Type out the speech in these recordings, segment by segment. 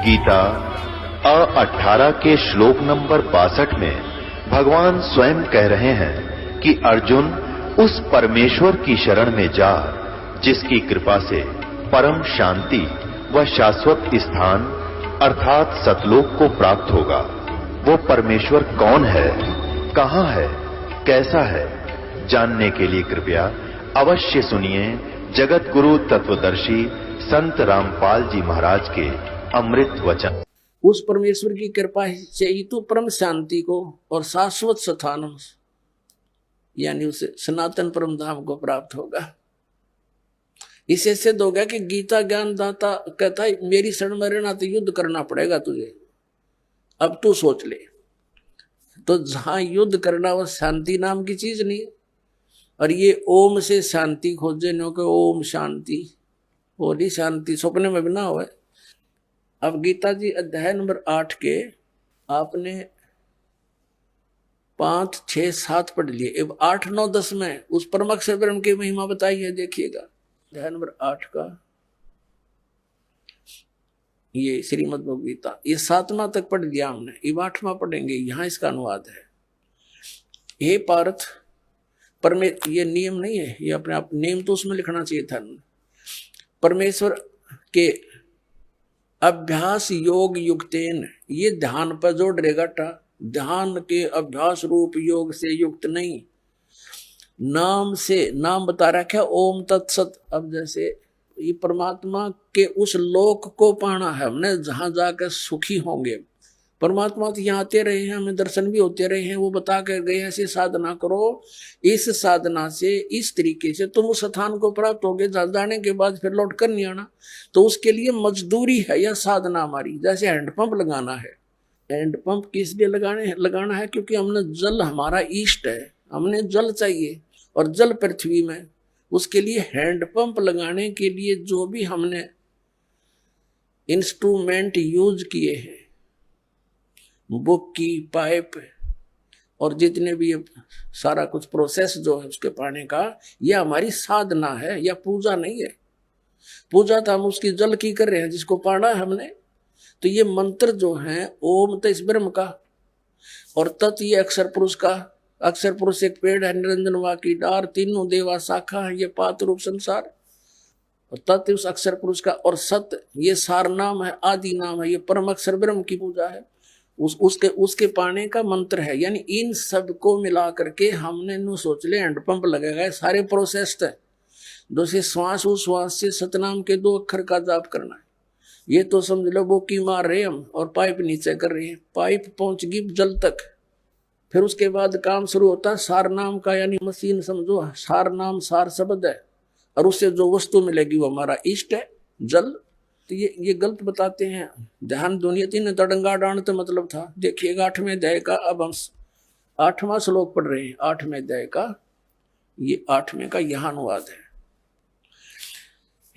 गीता 18 के श्लोक नंबर 62 में भगवान स्वयं कह रहे हैं कि अर्जुन उस परमेश्वर की शरण में जा जिसकी कृपा से परम शांति व शाश्वत स्थान अर्थात सतलोक को प्राप्त होगा। वो परमेश्वर कौन है, कहां है, कैसा है, जानने के लिए कृपया अवश्य सुनिए जगत गुरु तत्वदर्शी संत रामपाल जी महाराज के अमृत वचन। उस परमेश्वर की कृपा से ही तो परम शांति को और शाश्वत स्थान यानी उसे सनातन परम धाम को प्राप्त होगा। इसे सिद्ध हो गया कि गीता ज्ञान दाता कहता है मेरी शरण में रहना तो युद्ध करना पड़ेगा तुझे, अब तू सोच ले। तो जहां युद्ध करना वो शांति नाम की चीज नहीं। और ये ओम से शांति खोजे नो के ओम शांति, और ही शांति स्वप्न में भी ना हो। अब गीता जी अध्याय नंबर 8 के आपने 5, 6, 7 पढ़ लिए। अब 8, 9, 10 में उस परमाक्षर ब्रह्म की महिमा बताई है। देखिएगा अध्याय नंबर 8 का ये श्रीमद् भगवद गीता, ये 7वां तक पढ़ लिया हमने, अब 8वां पढ़ेंगे। यहां इसका अनुवाद है। हे पार्थ, ये नियम नहीं है, ये अपने आप नेम तो उसमें लिखना चाहिए था। परमेश्वर के अभ्यास योग युक्तेन, ये ध्यान पर जोड़ रहेगा टा, ध्यान के अभ्यास रूप योग से युक्त नहीं। नाम से, नाम बता रखा है ओम तत्सत। अब जैसे ये परमात्मा के उस लोक को पाना है हमने जहां जाकर सुखी होंगे। परमात्मा तो यहाँ आते रहे हैं, हमें दर्शन भी होते रहे हैं, वो बता कर गए ऐसी साधना करो, इस साधना से इस तरीके से तुम उस स्थान को प्राप्त होगे जहाँ जाने के बाद फिर लौट कर नहीं आना। तो उसके लिए मजदूरी है या साधना हमारी। जैसे हैंडपंप लगाना है, हैंडपंप किस लिए लगाना है? क्योंकि हमने जल, हमारा इष्ट है, हमने जल चाहिए और जल पृथ्वी में। उसके लिए हैंडपंप लगाने के लिए जो भी हमने इंस्ट्रूमेंट यूज किए हैं, बुक की, पाइप और जितने भी सारा कुछ प्रोसेस जो है उसके पाने का, यह हमारी साधना है या पूजा नहीं है। पूजा तो हम उसकी जल की कर रहे हैं जिसको पाना है हमने। तो ये मंत्र जो है ओम तो इस ब्रह्म का, और तत् ये अक्षर पुरुष का। अक्षर पुरुष एक पेड़ है, निरंजन वा की डार, तीनों देवा शाखा है, ये पात्र रूप संसार। और तत् उस अक्षर पुरुष का, और सत ये सार नाम है, आदि नाम है, ये परम अक्षर ब्रह्म की पूजा है। उसके पाने का मंत्र है। यानी इन सब को मिला करके हमने नु सोच ले हैंडपंप लगेगा, सारे प्रोसेस है। जैसे श्वास, उस श्वास से सतनाम के 2 अक्षर का जाप करना है। ये तो समझ लो वो की मार रहे हम और पाइप नीचे कर रहे हैं, पाइप पहुंच गई जल तक। फिर उसके बाद काम शुरू होता है सार नाम का, यानी मशीन समझो, सार नाम सार शब्द है, और उससे जो वस्तु मिलेगी वो हमारा इष्ट है, जल। तो ये गलत बताते हैं। ध्यान दुनिया 3 तड़ंगा डांड तो मतलब था। देखिएगा 8वें अध्याय का, अब हम 8वां श्लोक पढ़ रहे हैं 8वें अध्याय का, ये 8वें का यहां अनुवाद है।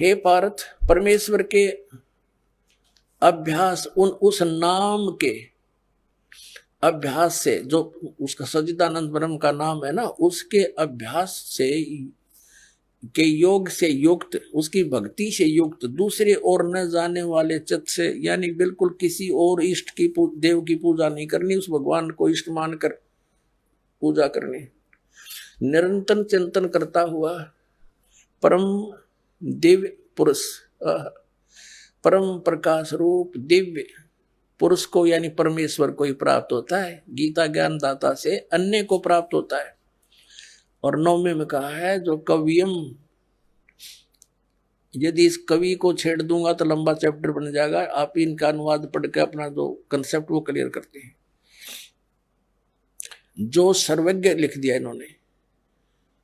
हे पार्थ, परमेश्वर के अभ्यास, उस नाम के अभ्यास से, जो उसका सच्चिदानंद ब्रह्म का नाम है ना, उसके अभ्यास से के योग से युक्त, उसकी भक्ति से युक्त, दूसरे और न जाने वाले चित्त से, यानी बिल्कुल किसी और इष्ट की देव की पूजा नहीं करनी, उस भगवान को इष्ट मानकर पूजा करनी। निरंतर चिंतन करता हुआ परम दिव्य पुरुष, परम प्रकाश रूप दिव्य पुरुष को, यानी परमेश्वर को ही प्राप्त होता है। गीता ज्ञान दाता से अन्य को प्राप्त होता है। और 9वें में कहा है जो कवियम, यदि इस कवि को छेड़ दूंगा तो लंबा चैप्टर बन जाएगा। आप इनका अनुवाद पढ़ के अपना जो कंसेप्ट वो क्लियर करते हैं। जो सर्वज्ञ लिख दिया इन्होंने,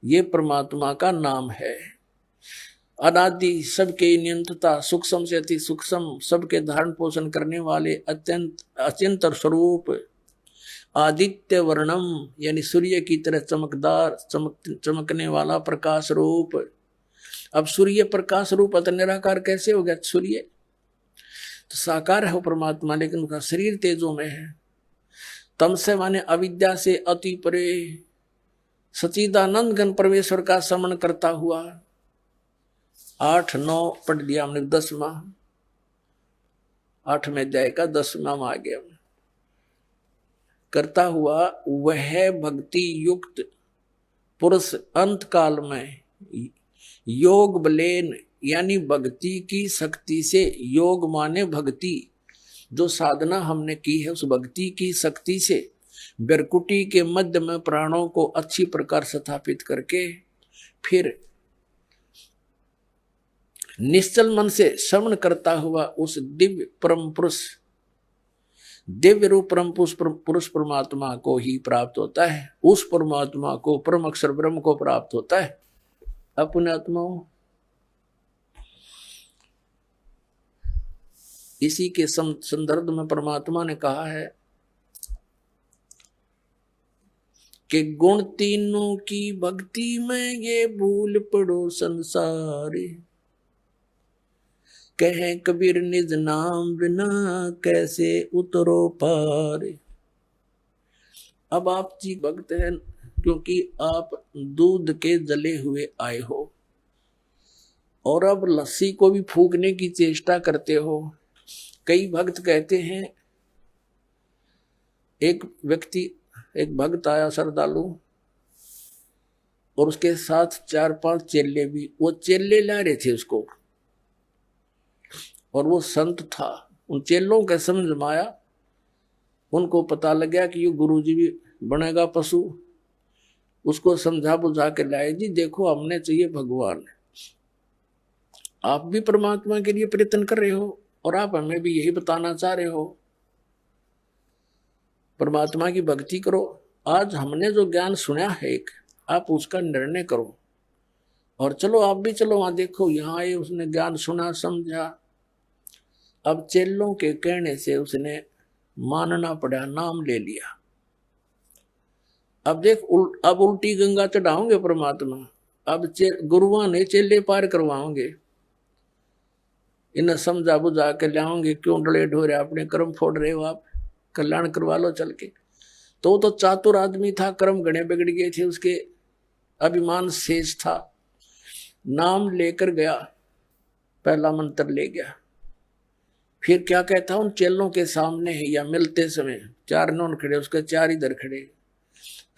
ये परमात्मा का नाम है। अनादि, सबके नियंत्रता, सूक्ष्म से अति सूक्ष्म, सबके धारण पोषण करने वाले, अत्यंत अचिंत स्वरूप, आदित्य वर्णम, यानी सूर्य की तरह चमकदार, चमकने वाला प्रकाश रूप। अब सूर्य प्रकाश रूप अतः निराकार कैसे हो गया? सूर्य तो साकार है वो परमात्मा, लेकिन उसका शरीर तेजों में है। तम से माने अविद्या से अति परे, सचिदानंद घन परमेश्वर का समन करता हुआ। 8, 9 पढ़ लिया हमने। 10वां 8वें अध्याय का 10वां आ गया। करता हुआ वह भक्ति युक्त पुरुष अंत काल में योग बलेन यानी भक्ति की शक्ति से, योग माने भक्ति, जो साधना हमने की है उस भक्ति की शक्ति से बिरकुटी के मध्य में प्राणों को अच्छी प्रकार स्थापित करके फिर निश्चल मन से श्रवण करता हुआ उस दिव्य परम पुरुष, दिव्य रूप परम पुरुष परमात्मा को ही प्राप्त होता है। उस परमात्मा को, परम अक्षर ब्रह्म को प्राप्त होता है। अपने आत्माओं, इसी के संदर्भ में परमात्मा ने कहा है कि गुण तीनों की भक्ति में ये भूल पड़ो संसार, कहे कबीर निज नाम बिना कैसे उतरो पार। अब आप जी भक्त हैं क्योंकि आप दूध के जले हुए आए हो और अब लस्सी को भी फूकने की चेष्टा करते हो। कई भक्त कहते हैं, एक भक्त आया श्रद्धालु और उसके साथ 4-5 चेले भी, वो चेले ला रहे थे उसको और वो संत था। उन चेलों के समझ में आया, उनको पता लग गया कि ये गुरुजी भी बनेगा पशु। उसको समझा बुझा के लाए, जी देखो हमने चाहिए भगवान, आप भी परमात्मा के लिए प्रयत्न कर रहे हो और आप हमें भी यही बताना चाह रहे हो, परमात्मा की भक्ति करो। आज हमने जो ज्ञान सुना है एक, आप उसका निर्णय करो और चलो आप भी चलो वहां देखो। यहाँ आए, उसने ज्ञान सुना समझा। अब चेलों के कहने से उसने मानना पड़ा, नाम ले लिया। अब देख अब उल्टी गंगा चढ़ाओगे परमात्मा। अब गुरुआ ने चेले पार करवाओगे, इन्हें समझा बुझा के लाओगे। क्यों डले ढोरे, अपने कर्म फोड़ रहे हो आप, कल्याण करवा लो चल के। तो चातुर आदमी था, कर्म गणे बिगड़ गए थे, उसके अभिमान शेष था। नाम लेकर गया, पहला मंत्र ले गया। फिर क्या कहता, उन चेलों के सामने है या मिलते समय 4 नौन खड़े, उसके 4 इधर खड़े।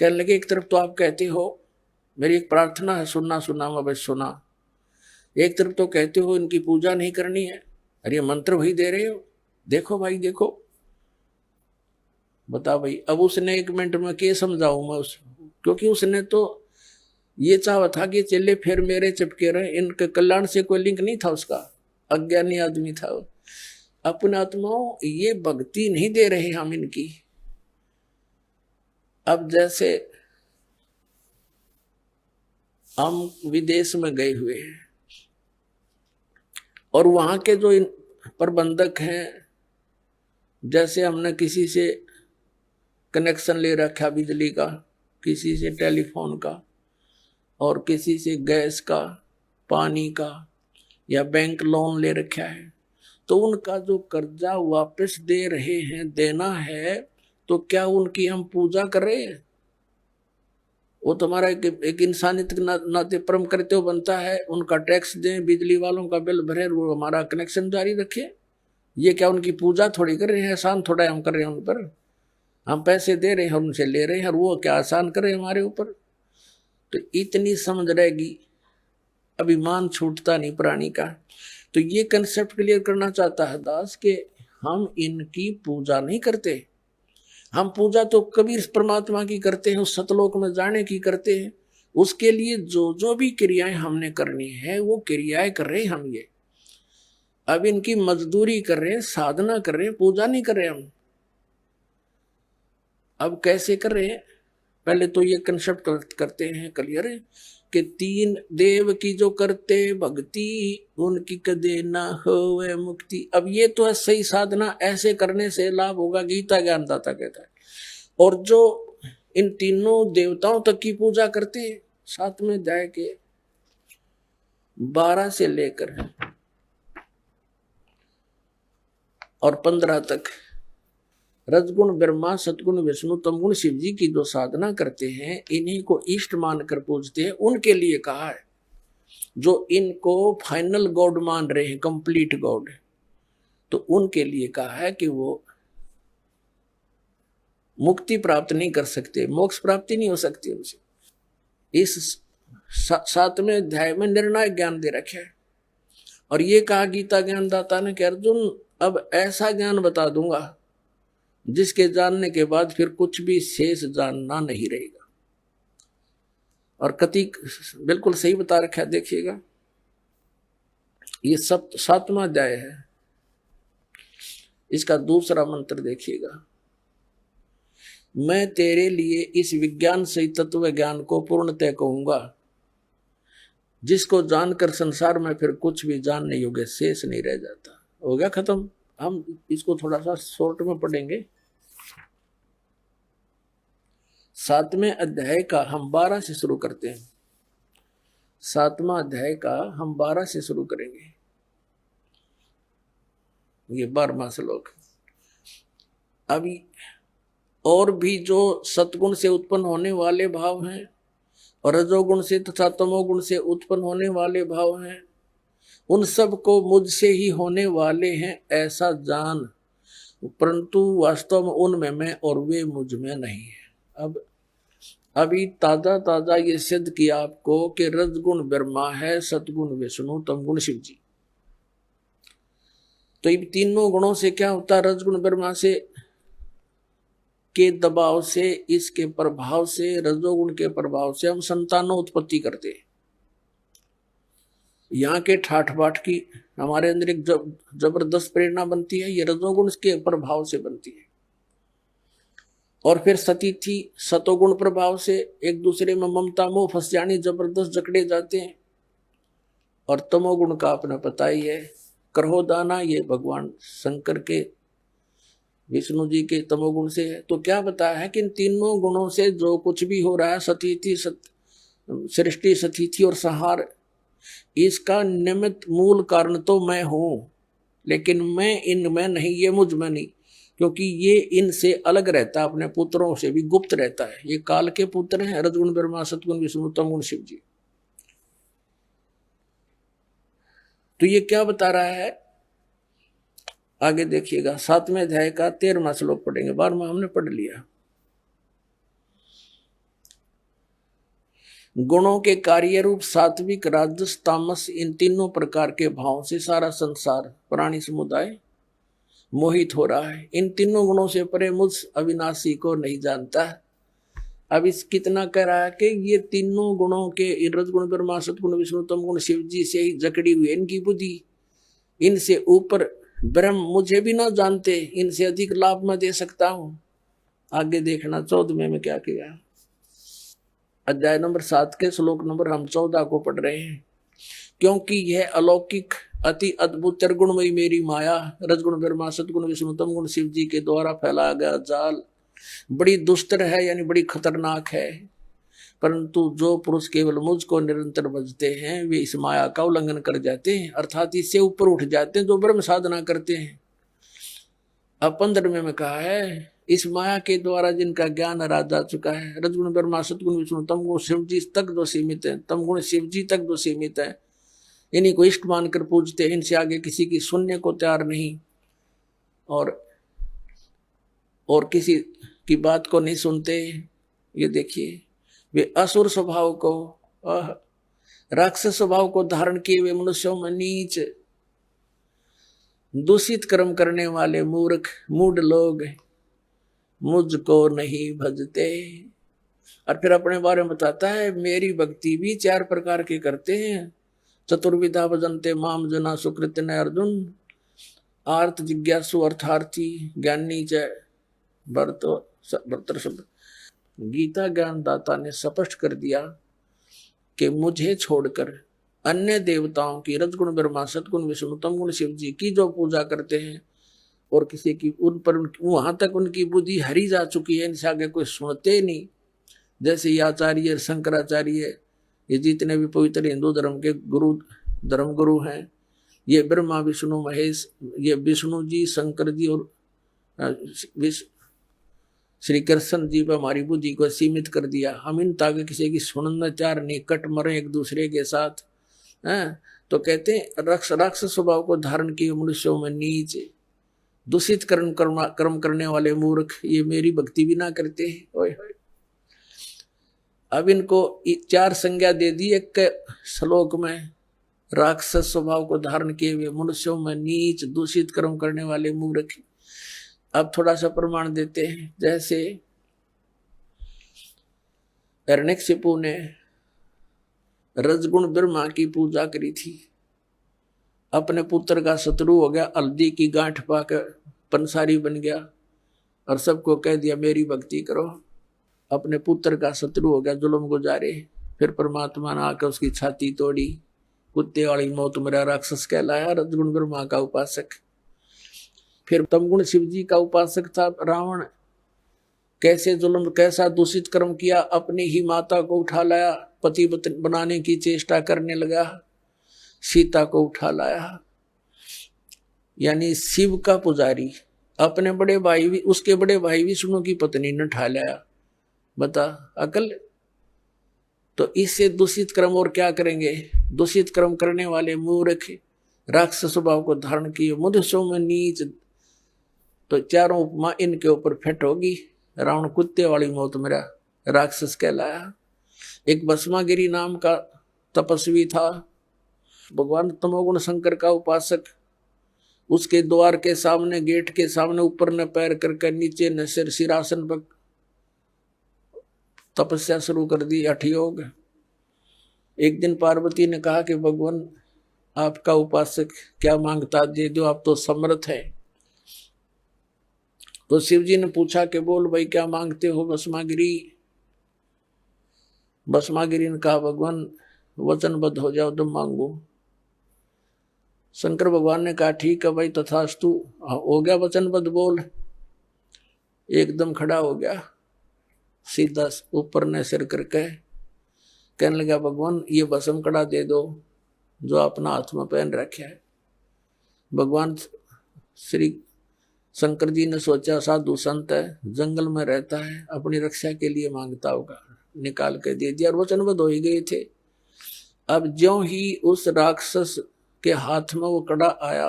कहने लगे, एक तरफ तो आप कहते हो मेरी एक प्रार्थना है, सुनना सुनाऊंगा, बस सुना। एक तरफ तो कहते हो इनकी पूजा नहीं करनी है, अरे मंत्र वही दे रहे हो, देखो भाई देखो। बता भाई, अब उसने 1 मिनट में क्या समझाऊं मैं क्योंकि उसने तो ये चाहा था कि चेले फिर मेरे चिपके रहे, इनके कल्याण से कोई लिंक नहीं था उसका, अज्ञानी आदमी था। अपने आत्माओं, ये भक्ति नहीं दे रहे हम इनकी। अब जैसे हम विदेश में गए हुए हैं और वहां के जो प्रबंधक हैं, जैसे हमने किसी से कनेक्शन ले रखा बिजली का, किसी से टेलीफोन का और किसी से गैस का, पानी का, या बैंक लोन ले रखा है, तो उनका जो कर्जा वापस दे रहे हैं, देना है, तो क्या उनकी हम पूजा कर रहे हैं? वो तुम्हारा एक इंसानियत के नाते परम करते हो बनता है। उनका टैक्स दें, बिजली वालों का बिल भरे, वो हमारा कनेक्शन जारी रखे। ये क्या उनकी पूजा थोड़ी कर रहे हैं, एहसान थोड़ा हम कर रहे हैं उन पर। हम पैसे दे रहे हैं और उनसे ले रहे हैं, और वो क्या आसान कर रहे हैं हमारे ऊपर। तो इतनी समझ रहेगी, अभिमान छूटता नहीं प्राणी का। तो ये कंसेप्ट क्लियर करना चाहता है दास कि हम इनकी पूजा नहीं करते। हम पूजा तो कबीर परमात्मा की करते हैं, उस सतलोक में जाने की करते हैं। उसके लिए जो जो भी क्रियाएं हमने करनी है वो क्रियाएं कर रहे हैं हम। ये अब इनकी मजदूरी कर रहे हैं, साधना कर रहे हैं, पूजा नहीं कर रहे हम। अब कैसे कर रहे हैं? पहले तो ये कंसेप्ट करते हैं क्लियर कि 3 देव की जो करते भक्ति, उनकी कदे ना होवे मुक्ति। अब ये तो है सही साधना, ऐसे करने से लाभ होगा, गीता ज्ञानदाता कहता है। और जो इन तीनों देवताओं तक की पूजा करते हैं, 7वें अध्याय के 12 से लेकर और 15 तक, रजगुण ब्रह्मा, सतगुण विष्णु, तमगुण शिव जी की जो साधना करते हैं, इन्हीं को इष्ट मानकर पूजते हैं, उनके लिए कहा है। जो इनको फाइनल गॉड मान रहे हैं, कंप्लीट गॉड, तो उनके लिए कहा है कि वो मुक्ति प्राप्त नहीं कर सकते, मोक्ष प्राप्ति नहीं हो सकती उनसे। इस 7वें अध्याय में निर्णायक ज्ञान दे रखे है। और ये कहा गीता ज्ञानदाता ने कि अर्जुन अब ऐसा ज्ञान बता दूंगा जिसके जानने के बाद फिर कुछ भी शेष जानना नहीं रहेगा। और कति बिल्कुल सही बता रखा है, देखिएगा ये 7वां अध्याय है, इसका दूसरा मंत्र देखिएगा। मैं तेरे लिए इस विज्ञान से तत्व ज्ञान को पूर्णतः कहूंगा जिसको जानकर संसार में फिर कुछ भी जानने योग्य शेष नहीं रह जाता। हो गया खत्म। हम इसको थोड़ा सा शॉर्ट में पढ़ेंगे। 7वें अध्याय का हम 12 से शुरू करते हैं। 7वां अध्याय का हम 12 से शुरू करेंगे। ये 12वां श्लोक। अभी और भी जो सतगुण से उत्पन्न होने वाले भाव हैं और रजोगुण से तथा तमोगुण से उत्पन्न होने वाले भाव हैं, उन सब को मुझसे ही होने वाले हैं ऐसा जान, परंतु वास्तव में उनमें मैं और वे मुझ में नहीं है। अब अभी ताजा ये सिद्ध किया आपको कि रजगुण ब्रह्मा है, सतगुण विष्णु, तमगुण शिव जी। तो इन तीनों गुणों से क्या होता है? रजगुण ब्रह्मा से के दबाव से, इसके प्रभाव से, रजोगुण के प्रभाव से हम संतानों उत्पत्ति करते हैं। यहाँ के ठाठ बाट की हमारे अंदर एक जबरदस्त प्रेरणा बनती है, ये रजोगुण के प्रभाव से बनती है। और फिर सतीथि सतोगुण प्रभाव से एक दूसरे में ममता मोह फंस जानी, जबरदस्त जकड़े जाते हैं। और तमोगुण का अपना पता ही है, क्रोधाना, ये भगवान शंकर के विष्णु जी के तमोगुण से है। तो क्या बताया है कि इन तीनों गुणों से जो कुछ भी हो रहा है, सतीथि सृष्टि, सतीथि और संहार, इसका निमित्त मूल कारण तो मैं हूं, लेकिन मैं इनमें नहीं, ये मुझ में नहीं, क्योंकि ये इनसे अलग रहता है, अपने पुत्रों से भी गुप्त रहता है। ये काल के पुत्र हैं, रजगुण ब्रह्मा, सतगुण विष्णु, तमगुण शिव जी। तो ये क्या बता रहा है आगे देखिएगा। 7वें अध्याय का 13वां श्लोक पढ़ेंगे। 12वां हमने पढ़ लिया। गुणों के कार्य रूप सात्विक, राजस, तामस, इन तीनों प्रकार के भावों से सारा संसार, प्राणी समुदाय मोहित हो रहा है। इन तीनों गुणों से परे मुझ अविनाशी को नहीं जानता। अब इस कितना कह रहा है कि ये तीनों गुणों के, रजगुण ब्रह्मा, सतगुण विष्णु, तमगुण शिव जी से ही जकड़ी हुई इनकी बुद्धि, इनसे ऊपर ब्रह्म मुझे भी ना जानते, इनसे अधिक लाभ मैं दे सकता हूं। आगे देखना 14वें में क्या किया। अध्याय नंबर 7 के श्लोक नंबर हम 14 को पढ़ रहे हैं। क्योंकि यह अलौकिक अति अद्भुत त्रिगुणमयी मेरी माया, रजगुण ब्रह्मा, सतगुण विष्णु, तमगुण शिव जी के द्वारा फैलाया गया जाल बड़ी दुस्तर है, यानी बड़ी खतरनाक है। परंतु जो पुरुष केवल मुझको निरंतर भजते हैं वे इस माया का उल्लंघन कर जाते हैं, अर्थात इससे ऊपर उठ जाते हैं, जो ब्रह्म साधना करते हैं। अब 15वें में कहा है, इस माया के द्वारा जिनका ज्ञान हरा जा चुका है, रजगुण ब्रह्मा, सतगुण विष्णु, तमगुण शिव जी तक जो सीमित है, तमगुण शिव जी तक जो सीमित है, इन्हीं को इष्ट मानकर पूजते हैं, इनसे आगे किसी की सुनने को तैयार नहीं, और किसी की बात को नहीं सुनते। ये देखिए, वे असुर स्वभाव को, राक्षस स्वभाव को धारण किए हुए मनुष्यों में नीच, दूषित कर्म करने वाले मूर्ख मूढ़ लोग मुझको नहीं भजते। और फिर अपने बारे में बताता है, मेरी भक्ति भी 4 प्रकार के करते हैं। चतुर्विधा भजन्ते माम जना सुकृत न अर्जुन, आर्त जिज्ञासु अर्थार्थी ज्ञानी च भर्तर शब्द। गीता ज्ञानदाता ने स्पष्ट कर दिया कि मुझे छोड़कर अन्य देवताओं की, रजगुण ब्रह्मा, सतगुण विष्णु, तमगुण शिव जी की जो पूजा करते हैं और किसी की उन पर वहां तक उनकी बुद्धि हरी जा चुकी है, इनसे आगे कोई सुनते नहीं। जैसे ये आचार्य, शंकराचार्य, ये जितने भी पवित्र हिंदू धर्म के धर्म गुरु हैं, ये ब्रह्मा विष्णु महेश, ये विष्णु जी, शंकर जी और श्री कृष्ण जी पर हमारी बुद्धि को सीमित कर दिया। हम इन ताकि किसी की सुनना चार नहीं, कट मरे एक दूसरे के साथ। तो कहते हैं राक्षस स्वभाव को धारण किए मनुष्यों में नीच, दूषित कर्म करने वाले मूर्ख, ये मेरी भक्ति भी ना करते हैं। ओए होए। अब इनको 4 संज्ञा दे दी एक के श्लोक में। राक्षस स्वभाव को धारण किए हुए मनुष्यों में नीच दूषित कर्म करने वाले मूर्ख। अब थोड़ा सा प्रमाण देते हैं। जैसे हिरण्यकशिपु ने रजगुण ब्रह्मा की पूजा करी थी, अपने पुत्र का शत्रु हो गया, हल्दी की गांठ पाकर पंसारी बन गया और सबको कह दिया मेरी भक्ति करो। अपने पुत्र का शत्रु हो गया, जुल्म गुजारे। फिर परमात्मा ने आकर उसकी छाती तोड़ी, कुत्ते वाली मौत मरा, राक्षस कहलाया, रजगुण ब्रह्मा का उपासक। फिर तमगुण शिव जी का उपासक था रावण। कैसे जुल्म, कैसा दूषित कर्म किया, अपनी ही माता को उठा लाया, पति बनाने की चेष्टा करने लगा, सीता को उठा लाया। यानी शिव का पुजारी अपने बड़े भाई भी, उसके बड़े भाई विष्णु की पत्नी ने उठा लाया। बता अकल। तो इससे दूषित कर्म और क्या करेंगे। दूषित कर्म करने वाले मूर्ख, राक्षस स्वभाव को धारण किए, मनुष्यों में नीच। तो चारों उपमा इनके ऊपर फिट होगी। रावण कुत्ते वाली मौत मरा, राक्षस कहलाया। एक भस्मागिरी नाम का तपस्वी था, भगवान तमोगुण शंकर का उपासक। उसके द्वार के सामने, गेट के सामने ऊपर न पैर करके नीचे न सिर, सिरासन पर तपस्या शुरू कर दी, हठयोग। एक दिन पार्वती ने कहा कि भगवान आपका उपासक क्या मांगता दे दो, आप तो समर्थ है। तो शिव जी ने पूछा कि बोल भाई क्या मांगते हो भस्मागिरी। भस्मागिरी ने कहा भगवान वचनबद्ध हो जाओ तो मांगो। शंकर भगवान ने कहा ठीक है भाई तथास्तु, हो गया वचनबद्ध, बोल। एकदम खड़ा हो गया, सीधा ऊपर ने सिर करके कहने लगा भगवान ये भस्म कड़ा दे दो जो अपना हाथ में पहन रखा है। भगवान श्री शंकर जी ने सोचा साधु संत है, जंगल में रहता है, अपनी रक्षा के लिए मांगता होगा, निकाल के दे दिया और वचनबद्ध हो ही गए थे। अब ज्यों ही उस राक्षस के हाथ में वो कड़ा आया,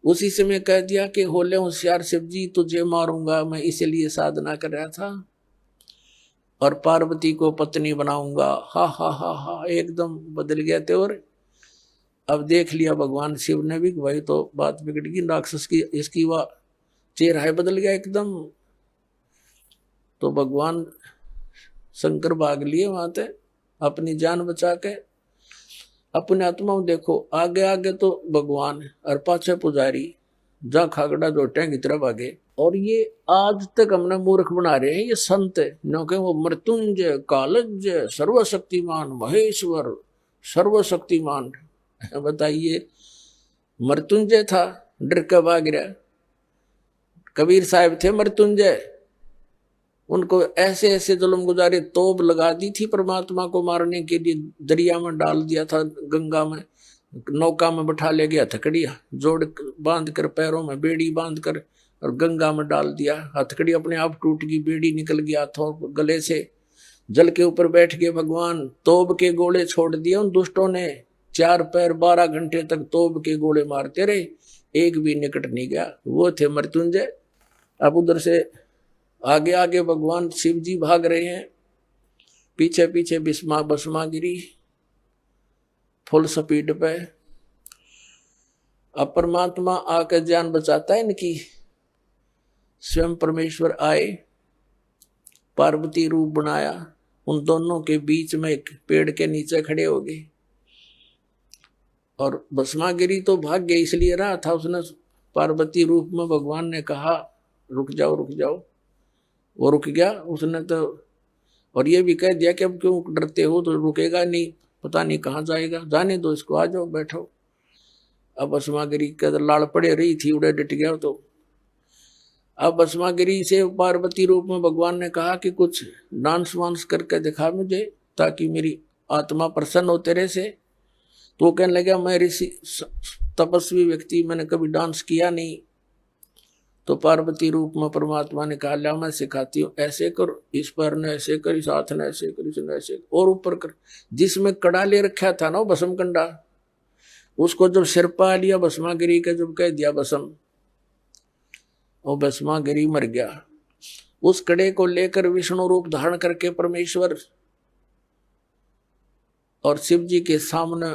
उसी समय कह दिया कि होले होशियार शिव जी तुझे मारूंगा, मैं इसलिए साधना कर रहा था और पार्वती को पत्नी बनाऊंगा। हा हा हा हा, एकदम बदल गया थे। और अब देख लिया भगवान शिव ने भी, भाई तो बात बिगड़ गई, राक्षस की इसकी वह चेहरा है बदल गया एकदम। तो भगवान शंकर भाग लिए वहां से अपनी जान बचा के। अपने आत्मा में देखो, आगे आगे तो भगवान और पाछे पुजारी, जा खागड़ा जोटे की तरफ आगे। और ये आज तक हमने मूर्ख बना रहे हैं ये संत, क्योंकि वो मृत्युंजय, कालज्ञ, सर्वशक्तिमान, महेश्वर, सर्वशक्तिमान। बताइए, मृत्युंजय था, डर के भाग गया। कबीर साहब थे मृत्युंजय, उनको ऐसे ऐसे जुल्म गुजारे, तोब लगा दी थी परमात्मा को मारने के लिए, दरिया में डाल दिया था, गंगा में, नौका में बैठा ले गया, हथकड़ी जोड़ बांध कर, पैरों में बेड़ी बांध कर और गंगा में डाल दिया। हथकड़ी अपने आप टूट गई, बेड़ी निकल गया था गले से, जल के ऊपर बैठ गए भगवान। तोब के गोले छोड़ दिए उन दुष्टों ने, 4 पैर 12 घंटे तक तोब के गोले मारते रहे, एक भी निकट नहीं गया। वो थे मृत्युंजय। अब उधर से आगे आगे भगवान शिव जी भाग रहे हैं, पीछे पीछे भस्मागिरी फुल स्पीड पे। अब परमात्मा आकर जान बचाता है इनकी। स्वयं परमेश्वर आए, पार्वती रूप बनाया, उन दोनों के बीच में एक पेड़ के नीचे खड़े हो गए। और भस्मागिरी तो भाग्य इसलिए रहा था, उसने पार्वती रूप में भगवान ने कहा रुक जाओ रुक जाओ, वो रुक गया उसने तो। और ये भी कह दिया कि अब क्यों डरते हो, तो रुकेगा नहीं, पता नहीं कहाँ जाएगा, जाने दो इसको, आ जाओ बैठो। अब भस्मागिरी के लाड़ पड़े रही थी, उड़े डट गया। तो अब भस्मागिरी से पार्वती रूप में भगवान ने कहा कि कुछ डांस वांस करके दिखा मुझे, ताकि मेरी आत्मा प्रसन्न हो तेरे से। तो वो कहने लगा मैं ऋषि तपस्वी व्यक्ति, मैंने कभी डांस किया नहीं। तो पार्वती रूप में परमात्मा ने कहा ला मैं सिखाती हूँ, ऐसे कर, इस पैर ने ऐसे कर, इस हाथ ने ऐसे कर, इसने ऐसे कर, और ऊपर कर। जिसमें कड़ा ले रखा था ना भस्म कंडा, उसको जब सिर पा लिया भस्मागिरी का, जब कह दिया भस्म, वो भस्मागिरी मर गया। उस कड़े को लेकर विष्णु रूप धारण करके परमेश्वर और शिव जी के सामने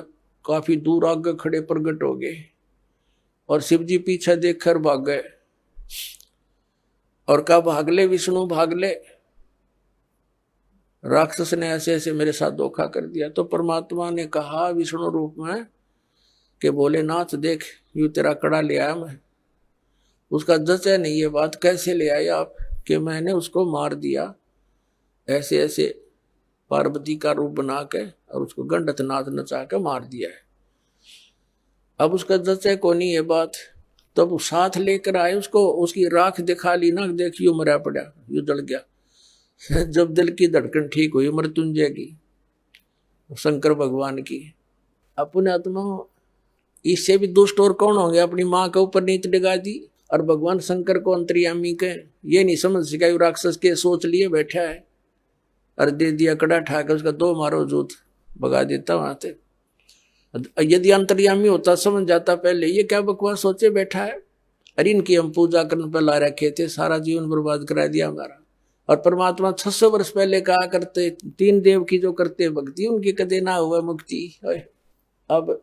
काफी दूर आगे खड़े प्रकट हो गए और शिव जी पीछे देखकर भाग गए और कहा भाग ले विष्णु भाग ले, राक्षस ने ऐसे ऐसे मेरे साथ धोखा कर दिया। तो परमात्मा ने कहा विष्णु रूप में कि भोलेनाथ देख यू तेरा कड़ा ले आया मैं। उसका जचा नहीं ये बात, कैसे ले आए आप, कि मैंने उसको मार दिया ऐसे ऐसे पार्वती का रूप बना के और उसको गंडत नाथ नचा के मार दिया है। अब उसका जचे को नहीं ये बात, तब तो साथ लेकर आए उसको, उसकी राख दिखा ली ना, देखियो मरा पड़ा, यू जल गया। जब दिल की धड़कन ठीक हुई मृत्युंजय की, शंकर भगवान की, अपने आत्मा इससे भी दुष्ट और कौन होंगे, अपनी माँ के ऊपर नीत डिगा दी और भगवान शंकर को अंतर्यामी के ये नहीं समझ सका, राक्षस के सोच लिए बैठा है और दे दिया कड़ा ठाकर उसका दो मारो जूत भगा देता वहां से। यदि अंतर्यामी होता समझ जाता पहले ये क्या बकवास सोचे बैठा है, अरे इनकी हम पूजा करने पर ला रखे थे, सारा जीवन बर्बाद करा दिया हमारा। और परमात्मा 600 वर्ष पहले कहा करते 3 देव की जो करते भक्ति उनकी कदे ना हुआ मुक्ति। अब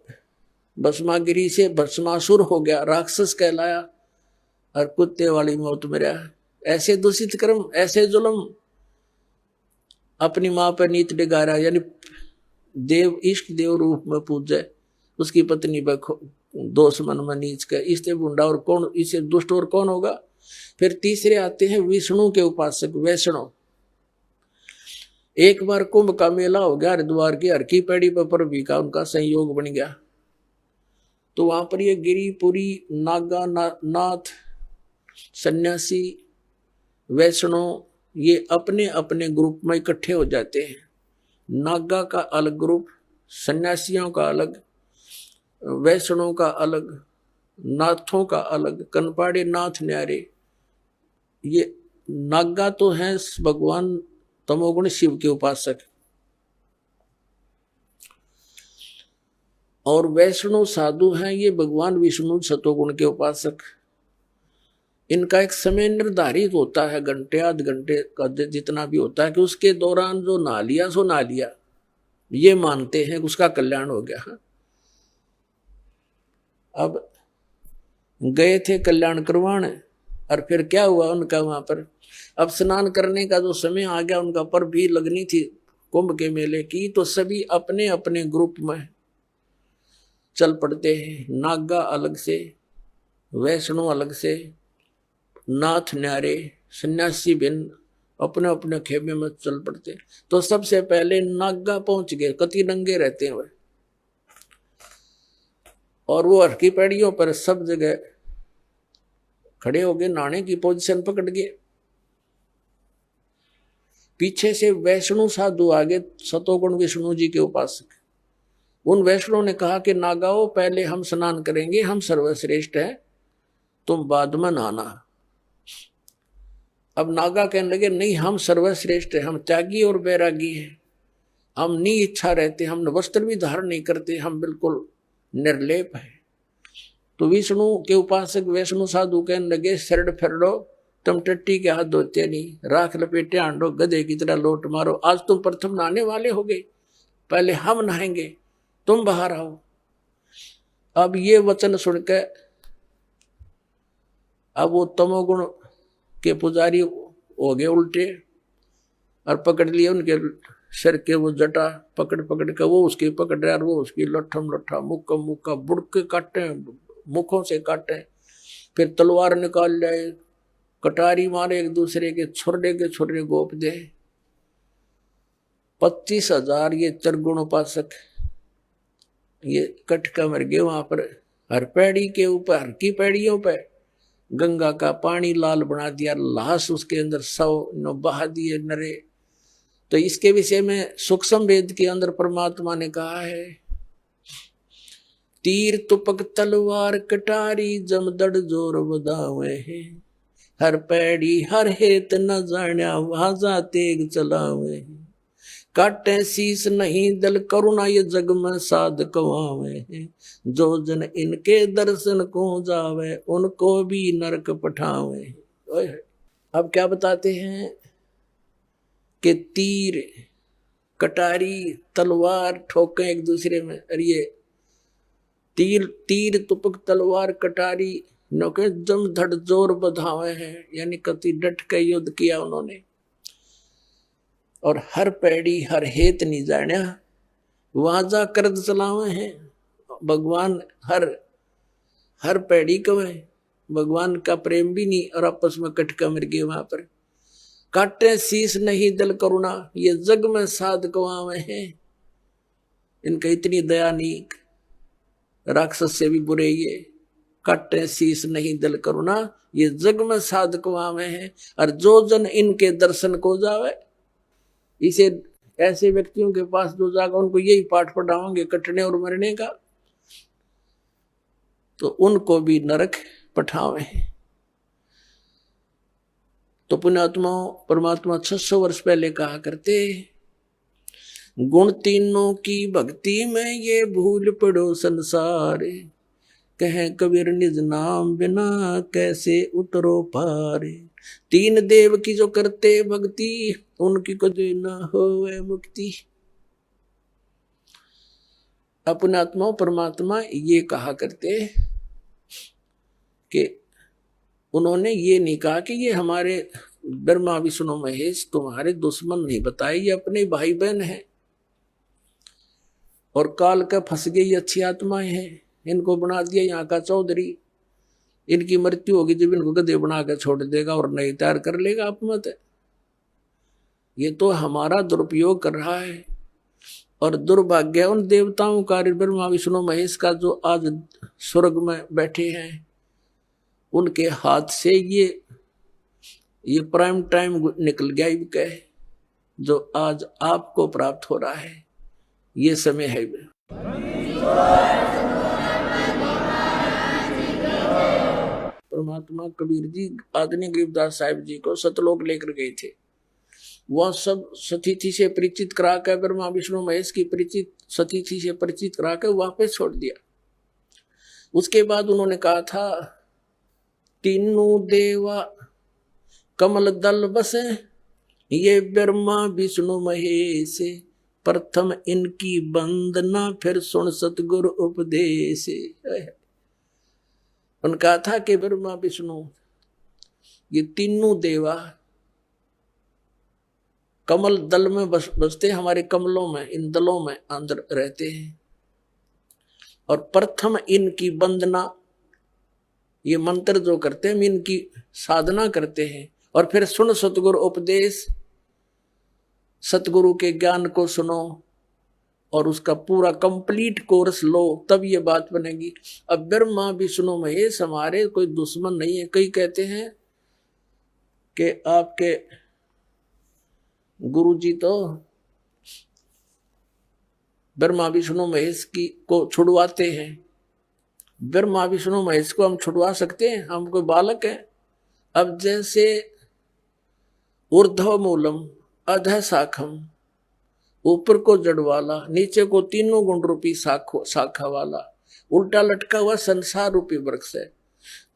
भस्मागिरी से भस्मासुर हो गया, राक्षस कहलाया और कुत्ते वाली मौत मरा। ऐसे दूषित कर्म, ऐसे जुल्म, अपनी माँ पर नीत डिगा रहा, यानी देव इष्ट देव रूप में पूजे, उसकी पत्नी पर दोष मन में नीच के, इससे बुंडा और कौन, इससे दुष्ट और कौन होगा। फिर तीसरे आते हैं विष्णु के उपासक वैष्णव। एक बार कुंभ का मेला हो गया हरिद्वार की हर की पैड़ी पर भी का उनका संयोग बन गया, तो वहां पर ये गिरिपुरी नागा नाथ सन्यासी वैष्णव ये अपने अपने ग्रुप में इकट्ठे हो जाते हैं। नागा का अलग ग्रुप, सन्यासियों का अलग, वैष्णव का अलग, नाथों का अलग, कनपाड़े नाथ न्यारे। ये नागा तो हैं भगवान तमोगुण शिव के उपासक, और वैष्णव साधु हैं ये भगवान विष्णु सतोगुण के उपासक। इनका एक समय निर्धारित होता है, घंटे आध घंटे का जितना भी होता है, कि उसके दौरान जो नहा लिया सो नहा लिया, ये मानते हैं उसका कल्याण हो गया। अब गए थे कल्याण करवाने और फिर क्या हुआ उनका वहां पर, अब स्नान करने का जो समय आ गया उनका, पर भी लगनी थी कुंभ के मेले की, तो सभी अपने अपने ग्रुप में चल पड़ते हैं। नागा अलग से, वैष्णव अलग से, नाथ न्यारे सन्यासी भिन्न अपने अपने खेमे में चल पड़ते। तो सबसे पहले नागा पहुंच गए, कति नंगे रहते हैं वह, और वो हरकी पैड़ियों पर सब जगह खड़े हो गए, नहाने की पोजीशन पकड़ गए। पीछे से वैष्णु साधु आगे, सतोगुण विष्णु जी के उपासक। उन वैष्णव ने कहा कि नागाओं पहले हम स्नान करेंगे, हम सर्वश्रेष्ठ हैं, तुम बाद में नहाना। अब नागा कहने लगे नहीं, हम सर्वश्रेष्ठ हैं, हम त्यागी और बैरागी हैं, हम नी इच्छा रहते, हम वस्त्र भी धारण नहीं करते, हम बिल्कुल निर्लेप है। तो विष्णु के उपासक वैष्णु साधु कहने लगे शरण फेरो, तुम टट्टी के हाथ धोते नहीं, राख लपेटे आंडो, गधे की तरह लोट मारो, आज तुम प्रथम नहाने वाले हो गए, पहले हम नहाएंगे, तुम बाहर आओ। अब ये वचन सुनकर अब वो तमोगुण के पुजारी हो गए उल्टे और पकड़ लिए उनके सिर के वो जटा, पकड़ पकड़ के वो उसकी पकड़ रहा और वो उसकी लट्ठम लट्ठा, मुक्का मुक्का बुड़के काटे, मुखों से काटे, फिर तलवार निकाल लाए, कटारी मारे एक दूसरे के छुर्रे गोप दे। 25,000 ये चरगुण उपासक ये कटका मर गए वहां पर। हर पैड़ी के ऊपर, हर की पैड़ियों पर गंगा का पानी लाल बना दिया, लाश उसके अंदर 100 बहा दिए नरे। तो इसके विषय में सूक्ष्म वेद के अंदर परमात्मा ने कहा है, तीर तुपक तलवार कटारी जमदड़ जोर बदावे है, हर पैड़ी हर हेत न जाण्या वाजा तेग चलावे है, काटे शीस नहीं दल करुणा ये जग में साध कवावे है, जो जन इनके दर्शन को जावे उनको भी नरक पठावे। ओए। अब क्या बताते हैं कि तीर कटारी तलवार ठोके एक दूसरे में। अरे ये तीर तीर तुपक तलवार कटारी नौके जम धड़ जोर बधावे हैं, यानी कति डट के युद्ध किया उन्होंने। और हर पैड़ी हर हेत नहीं जाण्या, वहां जा कर्द चलावे हैं भगवान। हर पैड़ी को है भगवान का प्रेम भी नहीं, और आपस में कटका मर गए वहां पर। काटे शीश नहीं दल करुणा, ये जग में साध गवावे हैं। इनका इतनी दया नहीं, राक्षस से भी बुरे ये। काटे शीश नहीं दल करुणा, ये जग में साध गवावे हैं, और जो जन इनके दर्शन को जावे। इसे ऐसे व्यक्तियों के पास जो जागा उनको यही पाठ पढ़ाओगे कटने और मरने का, तो उनको भी नरक पठावे। तो पुण्यात्मा परमात्मा 600 वर्ष पहले कहा करते, गुण तीनों की भक्ति में ये भूल पड़ो संसार, कहे कबीर निज नाम बिना कैसे उतरो पार। तीन देव की जो करते भक्ति, उनकी कभी न होवे मुक्ति। अपने आत्मा परमात्मा ये कहा करते कि उन्होंने ये नहीं कहा कि ये हमारे ब्रह्मा विष्णु महेश तुम्हारे दुश्मन नहीं बताए, ये अपने भाई बहन हैं और काल का फंस गई अच्छी आत्माएं हैं। इनको बना दिया यहाँ का चौधरी, इनकी मृत्यु होगी जब इनको गधे बना कर छोड़ देगा और नई तैयार कर लेगा। आप मत है, ये तो हमारा दुरुपयोग कर रहा है। और दुर्भाग्य उन देवताओं का, ब्रह्मा विष्णु महेश का, जो आज स्वर्ग में बैठे हैं, उनके हाथ से ये प्राइम टाइम निकल गया इनका, जो आज आपको प्राप्त हो रहा है। ये समय है। परमात्मा कबीर जी आदरणीय गरीबदास साहिब जी को सतलोक लेकर गए थे। वह सब सतीथि से परिचित करा कर, ब्रह्मा विष्णु महेश की परिचित सतीथि से परिचित करा कर वापस छोड़ दिया। उसके बाद उन्होंने कहा था, तीनों देवा कमल दल बसे, ये ब्रह्मा विष्णु महेश, प्रथम इनकी वंदना फिर सुन सतगुरु उपदेश। उन्होंने कहा था कि ब्रह्मा विष्णु ये तीनों देवा कमल दल में बसते, हमारे कमलों में, इन दलों में अंदर रहते हैं। और प्रथम इनकी वंदना, ये मंत्र जो करते हैं इनकी साधना करते हैं। और फिर सुन सतगुरु उपदेश, सतगुरु के ज्ञान को सुनो और उसका पूरा कंप्लीट कोर्स लो, तब ये बात बनेगी। अब ब्रह्मा विष्णु महेश हमारे कोई दुश्मन नहीं है। कई कहते हैं कि आपके गुरु जी तो ब्रह्मा विष्णु महेश की को छुड़वाते हैं। ब्रह्मा विष्णु महेश को हम छुड़वा सकते हैं? हम कोई बालक हैं? अब जैसे ऊर्ध्व मूलम अधः शाखम, ऊपर को जड़ वाला, नीचे को तीनों गुण रूपी शाखा वाला, उल्टा लटका हुआ संसार रूपी वृक्ष है।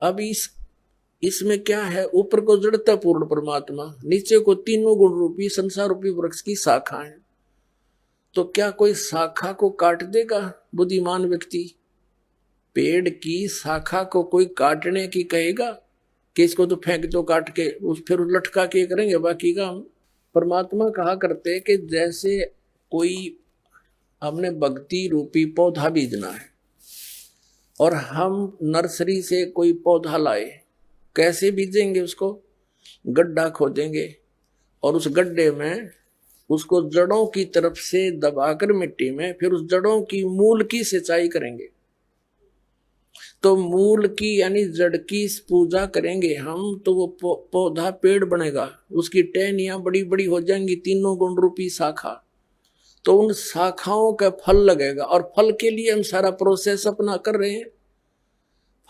अब इसमें क्या है? ऊपर को जड़ता पूर्ण परमात्मा, नीचे को तीनों गुण रूपी संसार रूपी वृक्ष की शाखा है। तो क्या कोई शाखा को काट देगा बुद्धिमान व्यक्ति? पेड़ की शाखा को कोई काटने की कहेगा कि इसको तो फेंक दो काट के, फिर लटका के करेंगे बाकी का हम। परमात्मा कहा करते कि जैसे कोई हमने भक्ति रूपी पौधा बीजना है और हम नर्सरी से कोई पौधा लाए, कैसे बीजेंगे? उसको गड्ढा खोदेंगे और उस गड्ढे में उसको जड़ों की तरफ से दबाकर मिट्टी में, फिर उस जड़ों की मूल की सिंचाई करेंगे। तो मूल की यानी जड़ की पूजा करेंगे हम, तो वो पौधा पेड़ बनेगा, उसकी टहनियां बड़ी बड़ी हो जाएंगी, तीनों गुण रूपी शाखा। तो उन शाखाओं का फल लगेगा और फल के लिए हम सारा प्रोसेस अपना कर रहे हैं,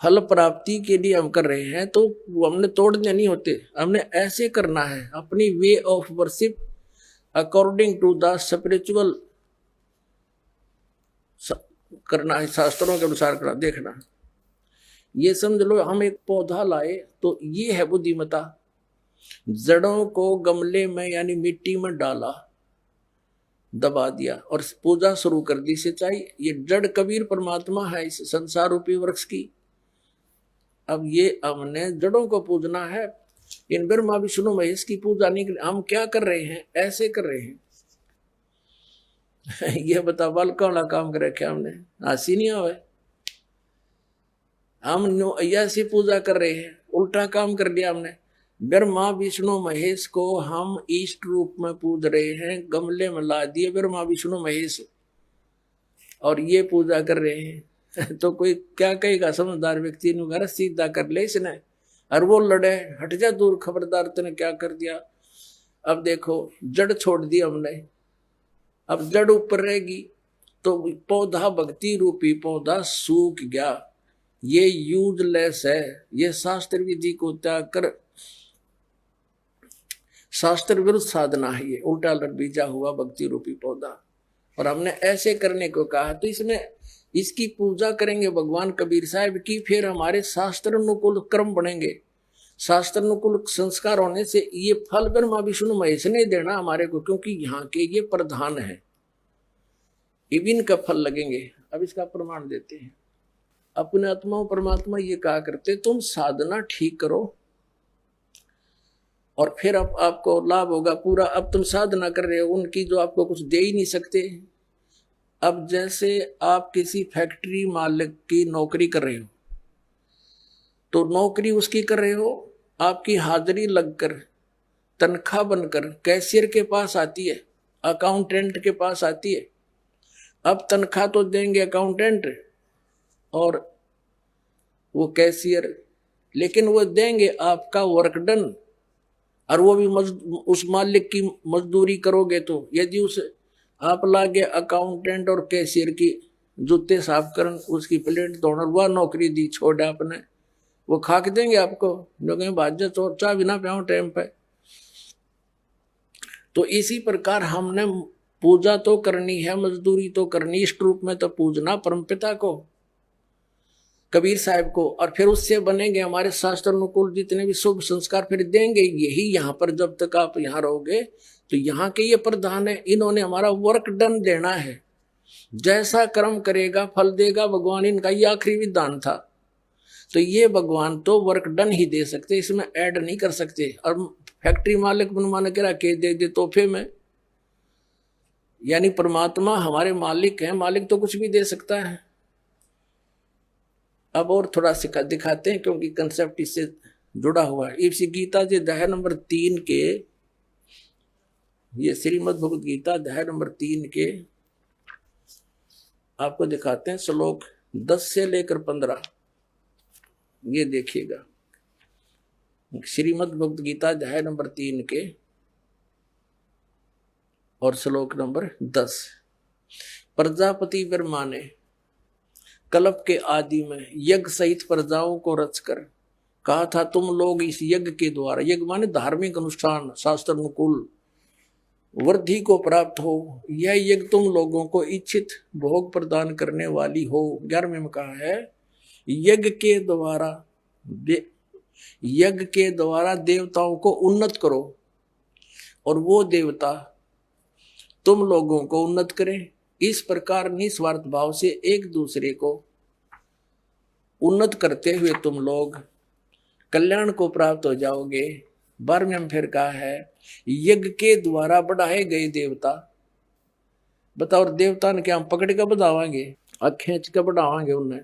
फल प्राप्ति के लिए हम कर रहे हैं। तो वो हमने तोड़ने नहीं होते, हमने ऐसे करना है, अपनी way of worship according to the spiritual करना है, शास्त्रों के अनुसार करना। देखना, ये समझ लो हम एक पौधा लाए तो ये है बुद्धिमता। जड़ों को गमले में यानी मिट्टी में डाला, दबा दिया और पूजा शुरू कर दी। सिंचाई ये जड़ कबीर परमात्मा है इस संसार रूपी वृक्ष की। अब ये हमने जड़ों को पूजना है, इन ब्रह्मा विष्णु महेश की पूजा नहीं। हम क्या कर रहे हैं, ऐसे कर रहे हैं। ये बता बाल कौन काम कर रखे हमने, हंसी नहीं आवे। हम ऐसी पूजा कर रहे हैं, उल्टा काम कर लिया हमने। ब्रह्मा विष्णु महेश को हम इष्ट रूप में पूज रहे हैं, गमले में ला दिए ब्रह्मा विष्णु महेश और ये पूजा कर रहे हैं। तो कोई क्या कहेगा, समझदार व्यक्ति ने घर सीधा कर ले इसने, और वो लड़े हट जा दूर, खबरदार तूने क्या कर दिया। अब देखो जड़ छोड़ दी हमने, अब जड़ ऊपर रहेगी तो पौधा भक्ति रूपी पौधा सूख गया। ये यूजलेस है, ये शास्त्र विधि को त्याग कर शास्त्र विरुद्ध साधना है, ये उल्टा लट बीजा हुआ भक्ति रूपी पौधा। और हमने ऐसे करने को कहा तो इसमें इसकी पूजा करेंगे भगवान कबीर साहब की, फिर हमारे शास्त्र अनुकूल कर्म बनेंगे। शास्त्र अनुकूल संस्कार होने से ये फल ब्रह्मा विष्णु महेश ने देना हमारे को, क्योंकि यहाँ के ये प्रधान है, इबिन का फल लगेंगे। अब इसका प्रमाण देते हैं। अपने आत्मा परमात्मा ये कहा करते, तुम साधना ठीक करो और फिर अब आपको लाभ होगा पूरा। अब तुम साधना कर रहे हो उनकी जो आपको कुछ दे ही नहीं सकते। अब जैसे आप किसी फैक्ट्री मालिक की नौकरी कर रहे हो, तो नौकरी उसकी कर रहे हो, आपकी हाजिरी लगकर तनख्वाह बनकर कैशियर के पास आती है, अकाउंटेंट के पास आती है। अब तनख्वाह तो देंगे अकाउंटेंट और वो कैशियर, लेकिन वो देंगे आपका वर्क डन, और वो भी उस मालिक की मजदूरी करोगे। तो यदि उस आप लागे अकाउंटेंट और कैशियर की जूते साफ कर, उसकी प्लेट धोना, वह नौकरी दी छोड़ आपने, वो खाक देंगे आपको, लोग भाज्य तो चाह बिना प्याओ टाइम पे। तो इसी प्रकार हमने पूजा तो करनी है, मजदूरी तो करनी, इष्ट रूप में तो पूजना परमपिता को, कबीर साहब को, और फिर उससे बनेंगे हमारे शास्त्र अनुकूल जितने भी शुभ संस्कार फिर देंगे। यही यहाँ पर जब तक आप यहाँ रहोगे तो यहाँ के ये प्रधान है, इन्होंने हमारा वर्क डन देना है। जैसा कर्म करेगा फल देगा भगवान, इनका ये आखिरी विधान था। तो ये भगवान तो वर्क डन ही दे सकते, इसमें ऐड नहीं कर सकते। और फैक्ट्री मालिक बनवाने के रखे दे तोहफे में, यानी परमात्मा हमारे मालिक हैं, मालिक तो कुछ भी दे सकता है। अब और थोड़ा दिखाते हैं क्योंकि कंसेप्ट इससे जुड़ा हुआ है। इसी गीता जी अध्याय नंबर 3 के, ये श्रीमद् भगवद गीता अध्याय नंबर 3 के आपको दिखाते हैं श्लोक 10 से लेकर 15। ये देखिएगा, श्रीमद् भगवद गीता अध्याय नंबर 3 के और श्लोक नंबर 10। प्रजापति ब्रह्मा ने कल्प के आदि में यज्ञ सहित प्रजाओं को रचकर कहा था, तुम लोग इस यज्ञ के द्वारा, यज्ञ माने धार्मिक अनुष्ठान, शास्त्र अनुकूल वृद्धि को प्राप्त हो। यह यज्ञ तुम लोगों को इच्छित भोग प्रदान करने वाली हो। 11वें में कहा है, यज्ञ के द्वारा देवताओं को उन्नत करो और वो देवता तुम लोगों को उन्नत करें। इस प्रकार निस्वार्थ भाव से एक दूसरे को उन्नत करते हुए तुम लोग कल्याण को प्राप्त हो जाओगे। 12वें में फिर कहा है, यज्ञ के द्वारा बढ़ाए गए देवता, बताओ देवता ने क्या हम पकड़ कर बढ़ावांगे, खींच कर बढ़ावांगे उन्हें।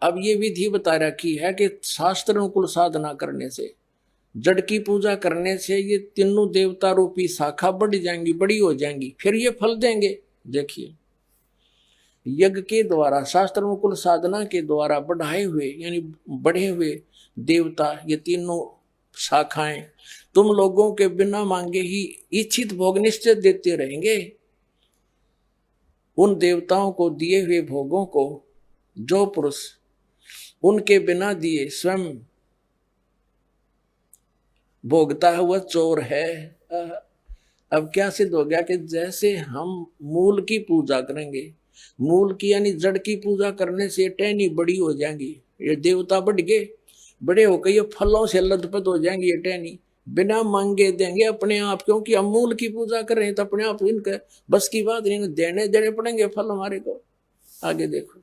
अब ये विधि बता रखी है कि शास्त्र अनुकूल साधना करने से, जड़ की पूजा करने से ये तीनों देवता रूपी शाखा बढ़ जाएंगी, बड़ी हो जाएंगी, फिर ये फल देंगे। देखिए, यज्ञ के द्वारा शास्त्र अनुकूल साधना के द्वारा बढ़ाए हुए यानी बढ़े हुए देवता, ये तीनों शाखाएं तुम लोगों के बिना मांगे ही इच्छित भोग निश्चय देते रहेंगे। उन देवताओं को दिए हुए भोगों को जो पुरुष उनके बिना दिए स्वयं भोगता है वह चोर है। अब क्या सिद्ध हो गया कि जैसे हम मूल की पूजा करेंगे, मूल की यानी जड़ की पूजा करने से टहनी बड़ी हो जाएंगी, ये देवता बढ़ गए, बड़े होकर ये फलों से लदपत हो जाएंगी ये टहनी। बिना मांगे देंगे अपने आप, क्योंकि हम मूल की पूजा कर रहे हैं तो अपने आप इनके बस की बात नहीं, देने देने पड़ेंगे फल हमारे को। आगे देखो,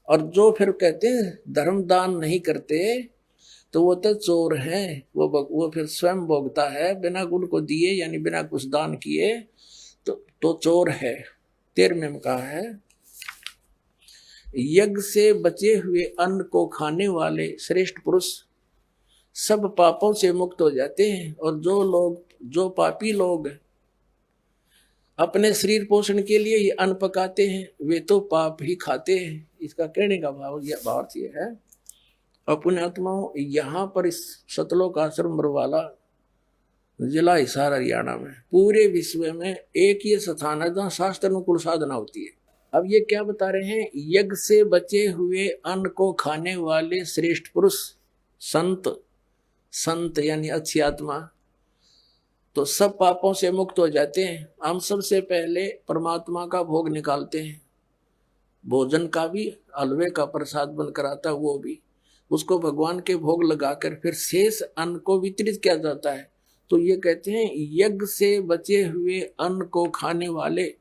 और जो फिर कहते हैं धर्म दान नहीं करते तो वो तो चोर हैं, वो फिर स्वयं भोगता है बिना गुण को दिए, यानी बिना कुछ दान किए तो चोर है। 13वें में कहा है, यज्ञ से बचे हुए अन्न को खाने वाले श्रेष्ठ पुरुष सब पापों से मुक्त हो जाते हैं। और जो पापी लोग अपने शरीर पोषण के लिए ये अन्न पकाते हैं वे तो पाप ही खाते हैं। इसका कहने का भाव ये है, अपने आत्माओं यहाँ पर इस सतलोक आश्रम बरवाला जिला हिसार हरियाणा में पूरे विश्व में एक ये स्थान है जहाँ शास्त्र अनुकूल साधना होती है। अब ये क्या बता रहे हैं, यज्ञ से बचे हुए अन्न को खाने वाले श्रेष्ठ पुरुष संत यानी अच्छी आत्मा तो सब पापों से मुक्त हो जाते हैं। हम सबसे पहले परमात्मा का भोग निकालते हैं, भोजन का भी, हलवे का प्रसाद बनकर आता है वो भी, उसको भगवान के भोग लगाकर फिर शेष अन्न को वितरित किया जाता है। तो ये कहते हैं यज्ञ से बचे हुए अन्न को खाने वाले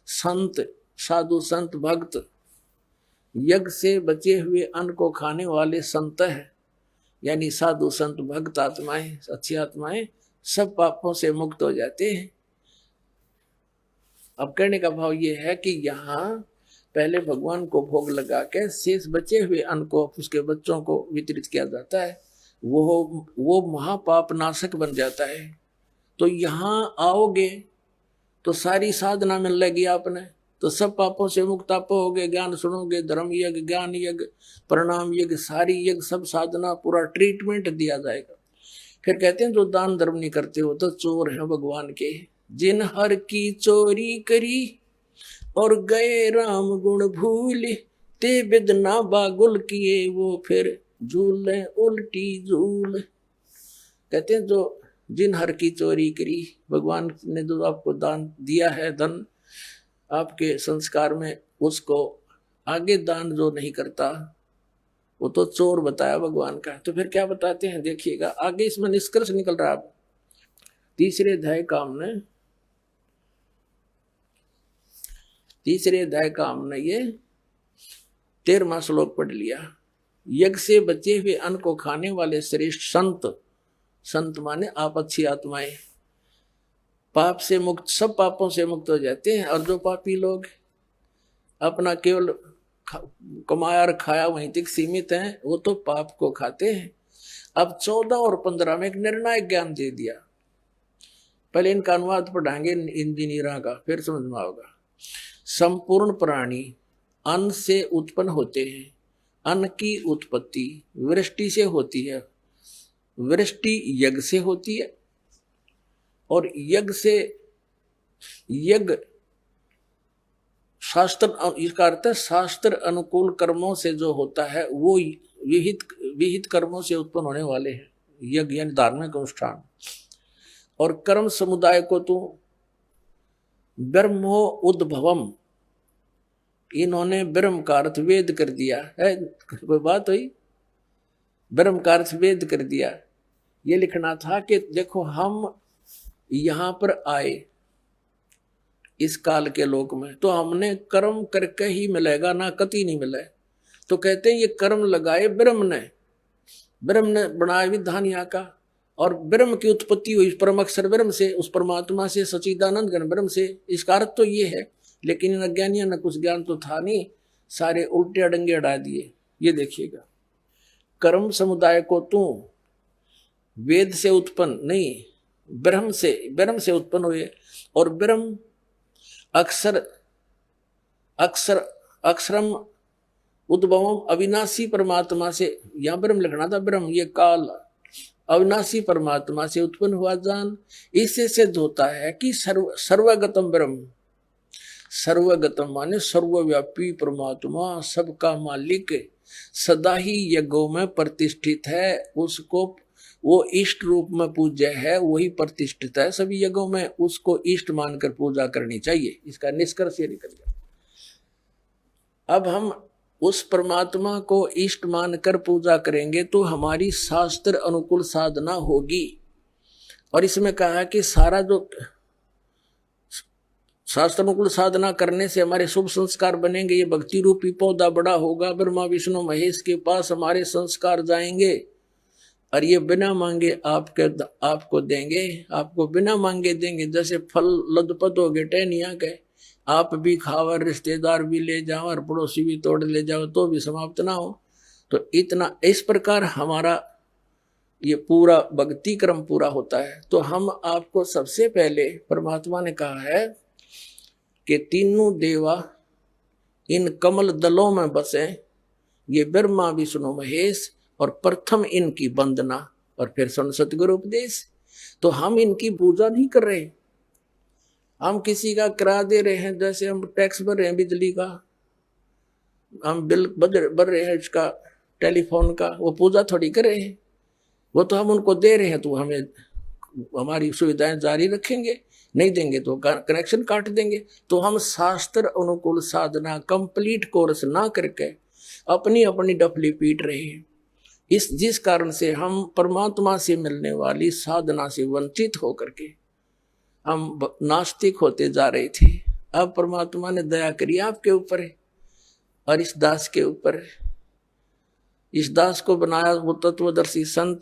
संत, साधु संत भक्त, यज्ञ से बचे हुए अन्न को खाने वाले संत है यानी साधु संत भक्त आत्माएं, अच्छी आत्माएं सब पापों से मुक्त हो जाते हैं। अब कहने का भाव ये है कि यहाँ पहले भगवान को भोग लगा के शेष बचे हुए अन्न को उसके बच्चों को वितरित किया जाता है, वो महापाप नाशक बन जाता है। तो यहाँ आओगे तो सारी साधना मिल लगेगी आपने, तो सब पापों से मुक्त आप होगे। ज्ञान सुनोगे, धर्म यज्ञ, ज्ञान यज्ञ, प्रणाम यज्ञ, सारी यज्ञ, सब साधना, पूरा ट्रीटमेंट दिया जाएगा। फिर कहते हैं जो दान धर्म नहीं करते हो तो चोर हैं भगवान के। जिन हर की चोरी करी और गए राम गुण भूल, ते बिदना बागुल किए वो फिर झूले उल्टी झूल। कहते हैं जो जिन हर की चोरी करी, भगवान ने जो आपको दान दिया है, धन आपके संस्कार में, उसको आगे दान जो नहीं करता वो तो चोर बताया भगवान का। तो फिर क्या बताते हैं देखिएगा आगे, इसमें निष्कर्ष निकल रहा है। 3रे अध्याय का हमने ये 13वां श्लोक पढ़ लिया। यज्ञ से बचे हुए अन्न को खाने वाले श्रेष्ठ संत माने आप अच्छी आत्माएं पाप से मुक्त, सब पापों से मुक्त हो जाते हैं। और जो पापी लोग अपना केवल कमाया और खाया वहीं तक सीमित हैं वो तो पाप को खाते हैं। अब 14 और 15 में एक निर्णायक ज्ञान दे दिया। पहले इनका अनुवाद पढ़ाएंगे इंजीनियरों का, फिर समझ में आएगा। संपूर्ण प्राणी अन्न से उत्पन्न होते हैं। अन्न की उत्पत्ति वृष्टि से होती है, वृष्टि यज्ञ से होती है, और यज्ञ शास्त्र, इसका अर्थ है शास्त्र अनुकूल कर्मों से जो होता है वो विहित कर्मों से उत्पन्न होने वाले हैं, यज्ञ यानी धार्मिक अनुष्ठान। और कर्म समुदाय को तो ब्रह्मो उद्भवम, इन्होंने ब्रह्म का अर्थ वेद कर दिया है। कोई बात हुई, ब्रह्म का अर्थ वेद कर दिया। ये लिखना था कि देखो हम यहाँ पर आए इस काल के लोक में तो हमने कर्म करके ही मिलेगा, ना कति नहीं मिले। तो कहते हैं ये कर्म लगाए ब्रह्म ने बनाया विधान यहाँ का, और ब्रह्म की उत्पत्ति हुई परम अक्षर ब्रह्म से, उस परमात्मा से, सच्चिदानंद घन ब्रह्म से। इसका अर्थ तो ये है, लेकिन इन अज्ञानियों ने कुछ ज्ञान तो था नहीं, सारे उल्टे अडंगे अड़ा दिए। ये देखिएगा, कर्म समुदाय को तू वेद से उत्पन्न नहीं, ब्रह्म से उत्पन्न हुए, और ब्रह्म अक्षरम उद्भवम अविनाशी परमात्मा से, यहां ब्रह्म लिखना था, ब्रह्म ये काल अविनाशी परमात्मा से उत्पन्न हुआ जान। इससे सिद्ध होता है कि सर्वगतम ब्रह्म, सर्वगतम माने सर्वव्यापी परमात्मा, सबका मालिक, सदा ही यज्ञों में प्रतिष्ठित है। उसको वो इष्ट रूप में पूज्य है, वही प्रतिष्ठित है सभी यज्ञों में, उसको इष्ट मानकर पूजा करनी चाहिए। इसका निष्कर्ष ये निकल गया। अब हम उस परमात्मा को इष्ट मानकर पूजा करेंगे तो हमारी शास्त्र अनुकूल साधना होगी। और इसमें कहा कि सारा जो शास्त्रानुकूल साधना करने से हमारे शुभ संस्कार बनेंगे, ये भक्ति रूपी पौधा बड़ा होगा, ब्रह्मा विष्णु महेश के पास हमारे संस्कार जाएंगे और ये बिना मांगे आपको देंगे, आपको बिना मांगे देंगे। जैसे फल लदपद हो गए टहनिया के, आप भी खाओ, रिश्तेदार भी ले जाओ और पड़ोसी भी तोड़ ले जाओ तो भी समाप्त ना हो। तो इतना इस प्रकार हमारा ये पूरा भक्ति क्रम पूरा होता है। तो हम आपको सबसे पहले परमात्मा ने कहा है कि तीनों देवा इन कमल दलों में बसे, ये ब्रह्मा विष्णु महेश, और प्रथम इनकी वंदना और फिर सतगुरु उपदेश। तो हम इनकी पूजा नहीं कर रहे, हम किसी का किराया दे रहे हैं, जैसे हम टैक्स भर रहे हैं बिजली का, हम बिल भर रहे हैं इसका टेलीफोन का, वो पूजा थोड़ी कर रहे हैं, वो तो हम उनको दे रहे हैं। तो हमें हमारी सुविधाएं जारी रखेंगे, नहीं देंगे तो कनेक्शन काट देंगे। तो हम शास्त्र अनुकूल साधना कंप्लीट कोर्स ना करके अपनी अपनी डफली पीट रहे हैं। जिस कारण से हम परमात्मा से मिलने वाली साधना से वंचित होकर के हम नास्तिक होते जा रहे थे। अब परमात्मा ने दया करी आपके ऊपर है और इस दास के ऊपर है। इस दास को बनाया वो तत्वदर्शी संत,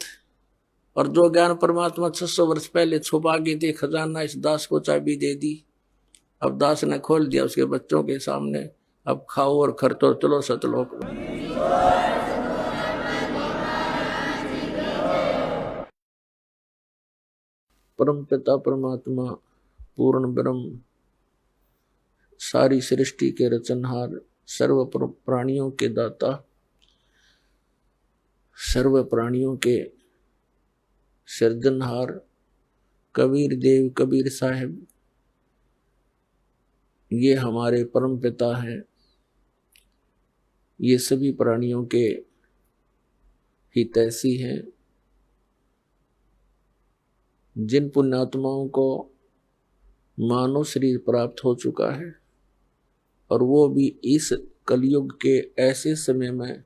और जो ज्ञान परमात्मा 600 वर्ष पहले छुपा के थे खजाना, इस दास को चाबी दे दी। अब दास ने खोल दिया उसके बच्चों के सामने, अब खाओ और खर्चो, चलो सतलोक में। परम पिता परमात्मा पूर्ण ब्रह्म, सारी सृष्टि के रचनहार, सर्व प्राणियों के दाता, सर्व प्राणियों के सृजनहार, कबीर देव कबीर साहब, ये हमारे परम पिता हैं। ये सभी प्राणियों के हितैषी हैं। जिन पुण्यात्माओं को मानव शरीर प्राप्त हो चुका है, और वो भी इस कलयुग के ऐसे समय में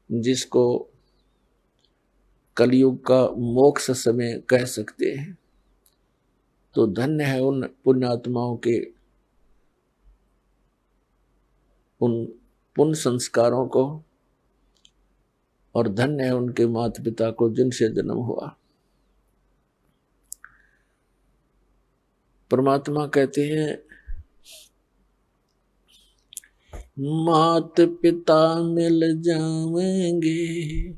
जिसको कलयुग का मोक्ष समय कह सकते हैं, तो धन्य है उन पुण्यात्माओं के उन पुण्य संस्कारों को, और धन्य है उनके माता पिता को जिनसे जन्म हुआ। परमात्मा कहते हैं, मात पिता मिल जाएंगे,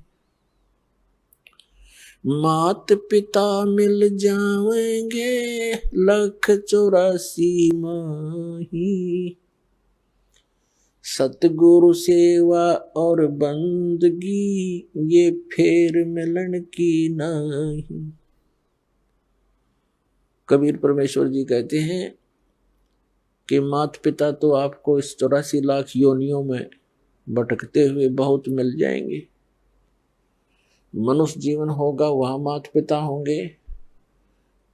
मात पिता मिल जाएंगे, 184 माही, सतगुरु सेवा और बंदगी, ये फेर मिलन की नहीं। कबीर परमेश्वर जी कहते हैं कि माता पिता तो आपको इस 84 लाख योनियों में भटकते हुए बहुत मिल जाएंगे। मनुष्य जीवन होगा वहां माता पिता होंगे,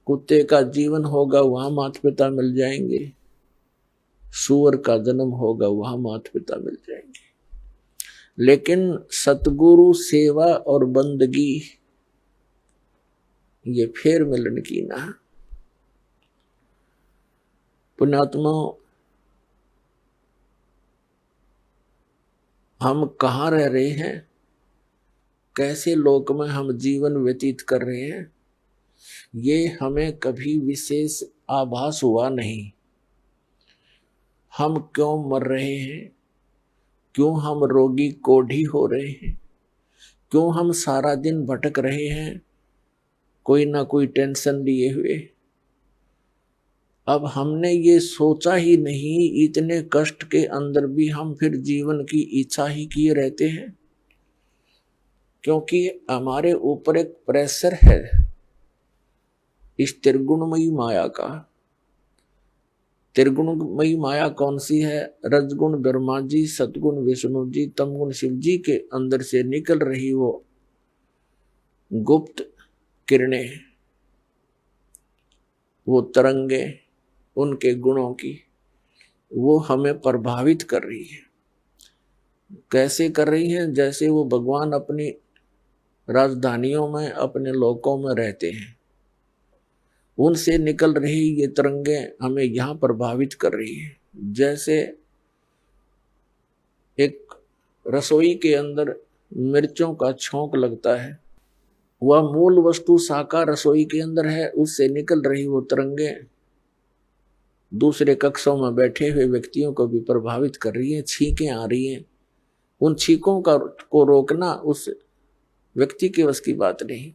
कुत्ते का जीवन होगा वहां माता पिता मिल जाएंगे, सूअर का जन्म होगा वहां माता पिता मिल जाएंगे, लेकिन सतगुरु सेवा और बंदगी ये फेर मिलन की ना। पुण्यात्मा, हम कहाँ रह रहे हैं, कैसे लोक में हम जीवन व्यतीत कर रहे हैं, ये हमें कभी विशेष आभास हुआ नहीं। हम क्यों मर रहे हैं, क्यों हम रोगी कोढ़ी हो रहे हैं, क्यों हम सारा दिन भटक रहे हैं कोई ना कोई टेंशन लिए हुए। अब हमने ये सोचा ही नहीं, इतने कष्ट के अंदर भी हम फिर जीवन की इच्छा ही किए रहते हैं, क्योंकि हमारे ऊपर एक प्रेशर है इस त्रिगुणमयी माया का। त्रिगुणमयी माया कौन सी है? रजगुण ब्रह्मा जी, सतगुण विष्णु जी, तमगुण शिव जी के अंदर से निकल रही वो गुप्त किरणें, वो तरंगे उनके गुणों की, वो हमें प्रभावित कर रही है। कैसे कर रही हैं? जैसे वो भगवान अपनी राजधानियों में, अपने लोकों में रहते हैं, उनसे निकल रही ये तरंगें हमें यहां प्रभावित कर रही है। जैसे एक रसोई के अंदर मिर्चों का छौंक लगता है, वह मूल वस्तु साकार रसोई के अंदर है, उससे निकल रही वो तरंगें दूसरे कक्षों में बैठे हुए व्यक्तियों को भी प्रभावित कर रही है। छींकें आ रही हैं, उन छींकों को रोकना उस व्यक्ति के वश की बात नहीं।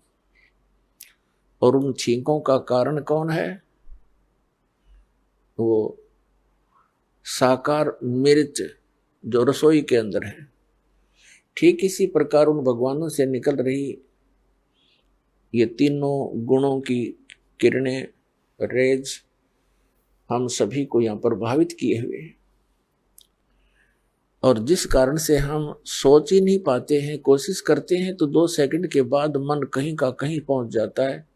और उन छींकों का कारण कौन है? वो साकार मिर्च जो रसोई के अंदर है। ठीक इसी प्रकार उन भगवानों से निकल रही ये तीनों गुणों की किरणें, रेज हम सभी को यहाँ प्रभावित किए हुए हैं। और जिस कारण से हम सोच ही नहीं पाते हैं, कोशिश करते हैं तो 2 सेकंड के बाद मन कहीं का कहीं पहुंच जाता है।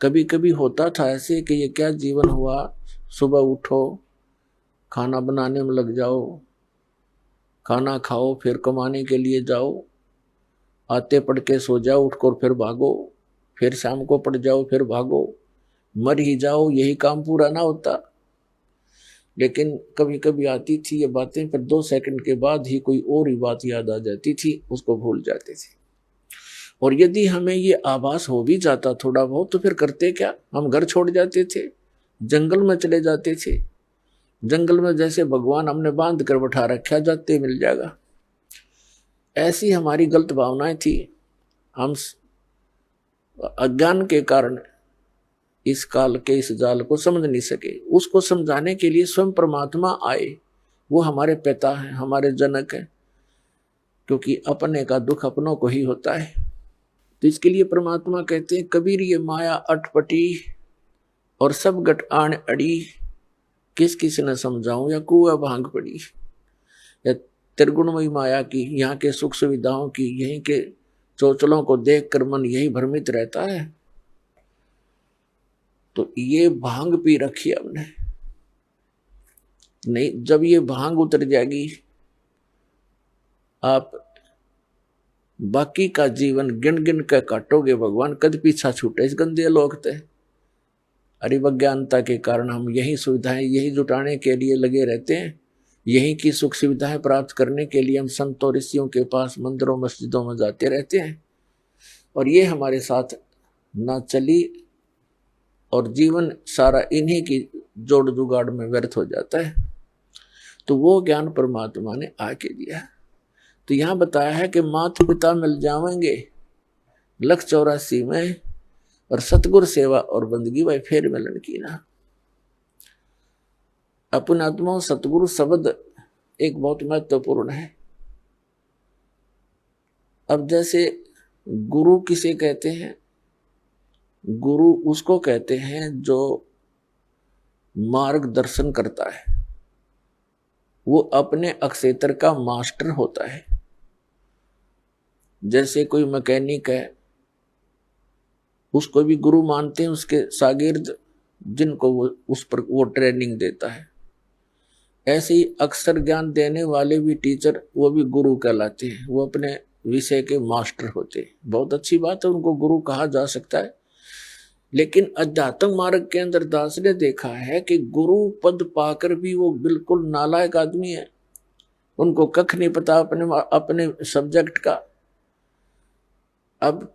कभी कभी होता था ऐसे कि ये क्या जीवन हुआ, सुबह उठो, खाना बनाने में लग जाओ, खाना खाओ, फिर कमाने के लिए जाओ, आते पढ़ के सो जाओ, उठकर फिर भागो, फिर शाम को पढ़ जाओ, फिर भागो, मर ही जाओ, यही काम पूरा ना होता। लेकिन कभी कभी आती थी ये बातें, पर 2 सेकंड के बाद ही कोई और ही बात याद आ जाती थी, उसको भूल जाते थे। और यदि हमें ये आभास हो भी जाता थोड़ा बहुत, तो फिर करते क्या, हम घर छोड़ जाते थे, जंगल में चले जाते थे। जंगल में जैसे भगवान हमने बांध कर बैठा रखा, जाते मिल जाएगा। ऐसी हमारी गलत भावनाएं थी। हम अज्ञान के कारण इस काल के इस जाल को समझ नहीं सके। उसको समझाने के लिए स्वयं परमात्मा आए। वो हमारे पिता हैं, हमारे जनक हैं, क्योंकि अपने का दुख अपनों को ही होता है। तो इसके लिए परमात्मा कहते हैं, कबीर ये माया अटपटी और सब गट आण अड़ी, किस किस न समझाऊं या कुआ भांग पड़ी। या त्रिगुणमयी माया की, यहाँ के सुख सुविधाओं की, यहीं के चोचलों को देखकर मन यही भ्रमित रहता है। तो ये भांग पी रखी हमने, नहीं, जब ये भांग उतर जाएगी, आप बाकी का जीवन गिन गिन कर काटोगे, भगवान कद पीछा छूटे इस गंदे लोक ते। अरिवज्ञानता के कारण हम यही सुविधाएं, यही जुटाने के लिए लगे रहते हैं, यही की सुख सुविधाएं प्राप्त करने के लिए हम संतों ऋषियों के पास मंदिरों मस्जिदों में जाते रहते हैं। और ये हमारे साथ ना चली और जीवन सारा इन्हीं की जोड़ जुगाड़ में व्यर्थ हो जाता है। तो वो ज्ञान परमात्मा ने आके दिया। तो यहाँ बताया है कि माता पिता मिल जाएंगे 184 में, और सतगुरु सेवा और बंदगी भाई फिर मिलन की ना। अपन आत्मा सतगुरु शब्द एक बहुत महत्वपूर्ण है। अब जैसे गुरु किसे कहते हैं? गुरु उसको कहते हैं जो मार्गदर्शन करता है, वो अपने अक्षेत्र का मास्टर होता है। जैसे कोई मैकेनिक है, उसको भी गुरु मानते हैं, उसके शागिर्द जिनको उस पर वो ट्रेनिंग देता है। ऐसे ही अक्षर ज्ञान देने वाले भी टीचर, वो भी गुरु कहलाते हैं, वो अपने विषय के मास्टर होते हैं। बहुत अच्छी बात है, उनको गुरु कहा जा सकता है। लेकिन अध्यात्म मार्ग के अंदर दास ने देखा है कि गुरु पद पाकर भी वो बिल्कुल नालायक आदमी है, उनको कख नहीं पता अपने सब्जेक्ट का। अब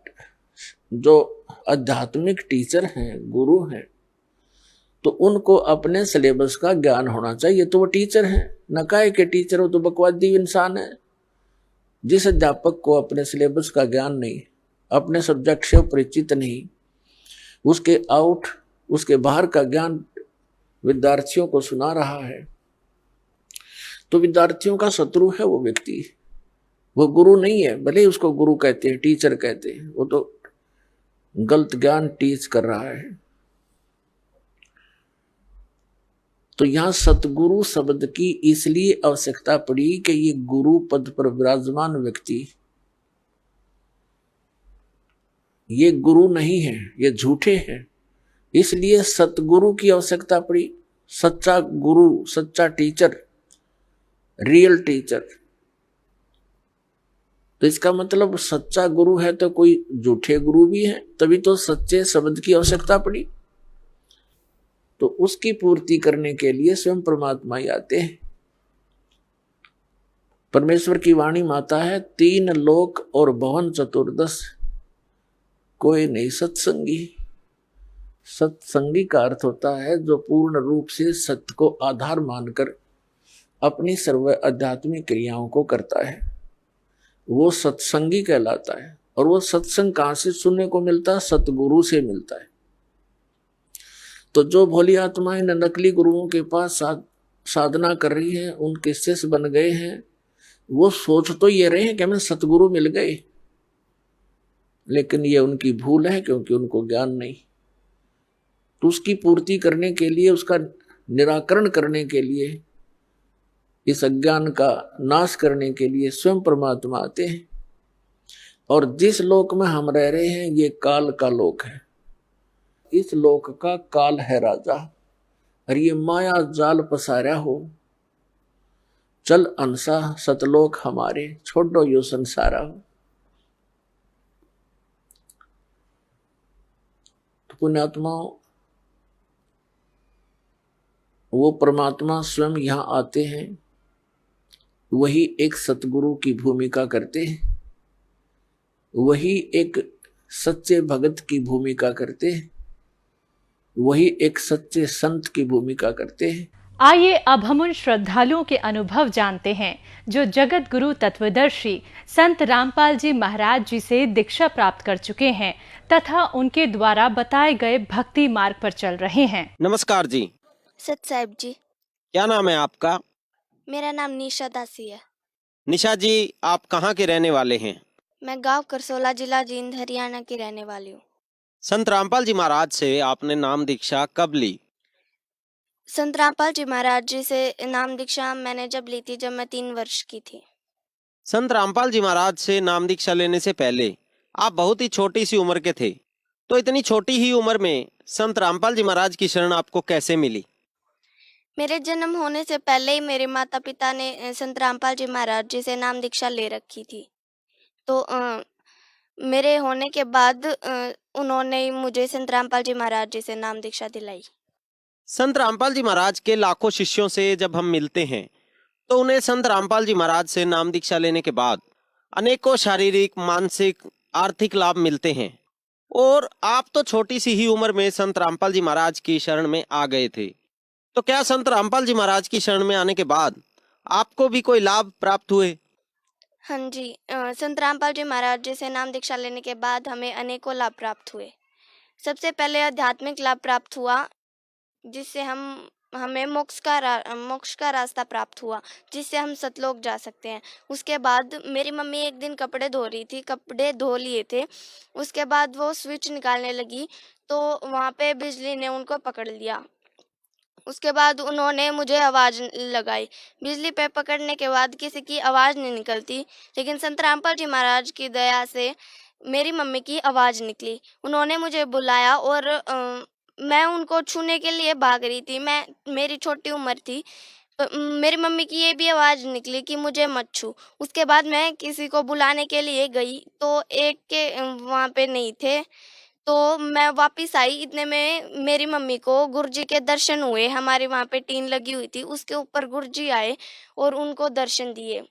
जो आध्यात्मिक टीचर हैं, गुरु हैं, तो उनको अपने सिलेबस का ज्ञान होना चाहिए। तो वो टीचर हैं, न काहे के टीचर हो तो बकवादी इंसान है। जिस अध्यापक को अपने सिलेबस का ज्ञान नहीं, अपने सब्जेक्ट से परिचित नहीं, उसके बाहर का ज्ञान विद्यार्थियों को सुना रहा है, तो विद्यार्थियों का शत्रु है वो व्यक्ति। वो गुरु नहीं है, भले ही उसको गुरु कहते हैं, टीचर कहते हैं, वो तो गलत ज्ञान टीच कर रहा है। तो यहां सतगुरु शब्द की इसलिए आवश्यकता पड़ी कि ये गुरु पद पर विराजमान व्यक्ति ये गुरु नहीं है, ये झूठे हैं। इसलिए सतगुरु की आवश्यकता पड़ी। सच्चा गुरु, सच्चा टीचर, रियल टीचर। तो इसका मतलब सच्चा गुरु है तो कोई झूठे गुरु भी है, तभी तो सच्चे शब्द की आवश्यकता पड़ी। तो उसकी पूर्ति करने के लिए स्वयं परमात्मा ही आते हैं। परमेश्वर की वाणी माता है, 3 लोक और भवन चतुर्दश कोई नहीं सत्संगी। सत्संगी का अर्थ होता है जो पूर्ण रूप से सत्य को आधार मानकर अपनी सर्व आध्यात्मिक क्रियाओं को करता है, वो सत्संगी कहलाता है। और वो सत्संग कहां से सुनने को मिलता है? सतगुरु से मिलता है। तो जो भोली आत्माएं नकली गुरुओं के पास साधना कर रही हैं, उनके शिष्य बन गए हैं, वो सोच तो ये रहे हैं कि हमें सतगुरु मिल गए, लेकिन ये उनकी भूल है, क्योंकि उनको ज्ञान नहीं। तो उसकी पूर्ति करने के लिए, उसका निराकरण करने के लिए, इस अज्ञान का नाश करने के लिए स्वयं परमात्मा आते हैं। और जिस लोक में हम रह रहे हैं ये काल का लोक है, इस लोक का काल है राजा। और ये माया जाल पसारा हो, चल अंसा सतलोक हमारे, छोड़ो यो संसारा हो। तो पुण्यात्माओं, वो परमात्मा स्वयं यहां आते हैं, वही एक सतगुरु की भूमिका करते हैं, वही एक सच्चे भगत की भूमिका करते हैं, वही एक सच्चे संत की भूमिका करते हैं। आइए अब हम उन श्रद्धालुओं के अनुभव जानते हैं जो जगत गुरु तत्वदर्शी संत रामपाल जी महाराज जी से दीक्षा प्राप्त कर चुके हैं तथा उनके द्वारा बताए गए भक्ति मार्ग पर चल रहे हैं। नमस्कार जी। सत साहिब जी। क्या नाम है आपका? मेरा नाम निशा दासी है। निशा जी, आप कहाँ के रहने वाले हैं? मैं गांव करसोला, जिला जींद, हरियाणा की रहने वाली हूँ। संत रामपाल जी महाराज से आपने नाम दीक्षा कब ली? संत रामपाल जी महाराज जी से नाम दीक्षा मैंने जब ली थी, जब मैं 3 वर्ष की थी। संत रामपाल जी महाराज से नाम दीक्षा लेने से पहले आप बहुत ही छोटी सी उम्र के थे, तो इतनी छोटी ही उम्र में संत रामपाल जी महाराज की शरण आपको कैसे मिली? मेरे जन्म होने से पहले ही मेरे माता पिता ने संत रामपाल जी महाराज जी से नाम दीक्षा ले रखी थी। तो मेरे होने के बाद उन्होंने मुझे संत रामपाल जी महाराज जी से नाम दीक्षा दिलाई। संत रामपाल जी महाराज के लाखों शिष्यों से जब हम मिलते हैं तो उन्हें संत रामपाल जी महाराज से नाम दीक्षा लेने के बाद अनेकों शारीरिक, मानसिक, आर्थिक लाभ मिलते हैं। और आप तो छोटी सी ही उम्र में संत रामपाल जी महाराज की शरण में आ गए थे, तो क्या संत रामपाल जी महाराज की शरण में आने के बाद आपको भी कोई लाभ प्राप्त हुए? हाँ जी, संत रामपाल जी महाराज जी से नाम दीक्षा लेने के बाद हमें अनेकों लाभ प्राप्त हुए। सबसे पहले आध्यात्मिक लाभ प्राप्त हुआ, जिससे हमें मोक्ष का रास्ता प्राप्त हुआ, जिससे हम सतलोक जा सकते हैं। उसके बाद मेरी मम्मी एक दिन कपड़े धो रही थी, कपड़े धो लिए थे, उसके बाद वो स्विच निकालने लगी तो वहाँ पे बिजली ने उनको पकड़ लिया। उसके बाद उन्होंने मुझे आवाज़ लगाई। बिजली पे पकड़ने के बाद किसी की आवाज़ नहीं निकलती, लेकिन संत रामपाल जी महाराज की दया से मेरी मम्मी की आवाज़ निकली। उन्होंने मुझे बुलाया और मैं उनको छूने के लिए भाग रही थी। मेरी छोटी उम्र थी, मेरी मम्मी की ये भी आवाज़ निकली कि मुझे मत छू। उसके बाद मैं किसी को बुलाने के लिए गई तो एक के वहाँ पे नहीं थे, तो मैं वापस आई। इतने में मेरी मम्मी को गुरुजी के दर्शन हुए। हमारे वहाँ पे टीन लगी हुई थी, उसके ऊपर गुरुजी आए और उनको दर्शन दिए।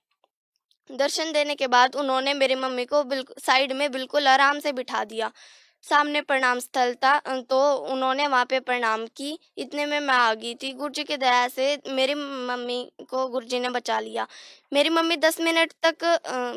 दर्शन देने के बाद उन्होंने मेरी मम्मी को बिल्कुल साइड में बिल्कुल आराम से बिठा दिया। सामने प्रणाम स्थल था, तो उन्होंने वहाँ पे प्रणाम की। इतने में मैं आ गई थी। गुरुजी की दया से मेरी मम्मी को गुरुजी ने बचा लिया। मेरी मम्मी 10 मिनट तक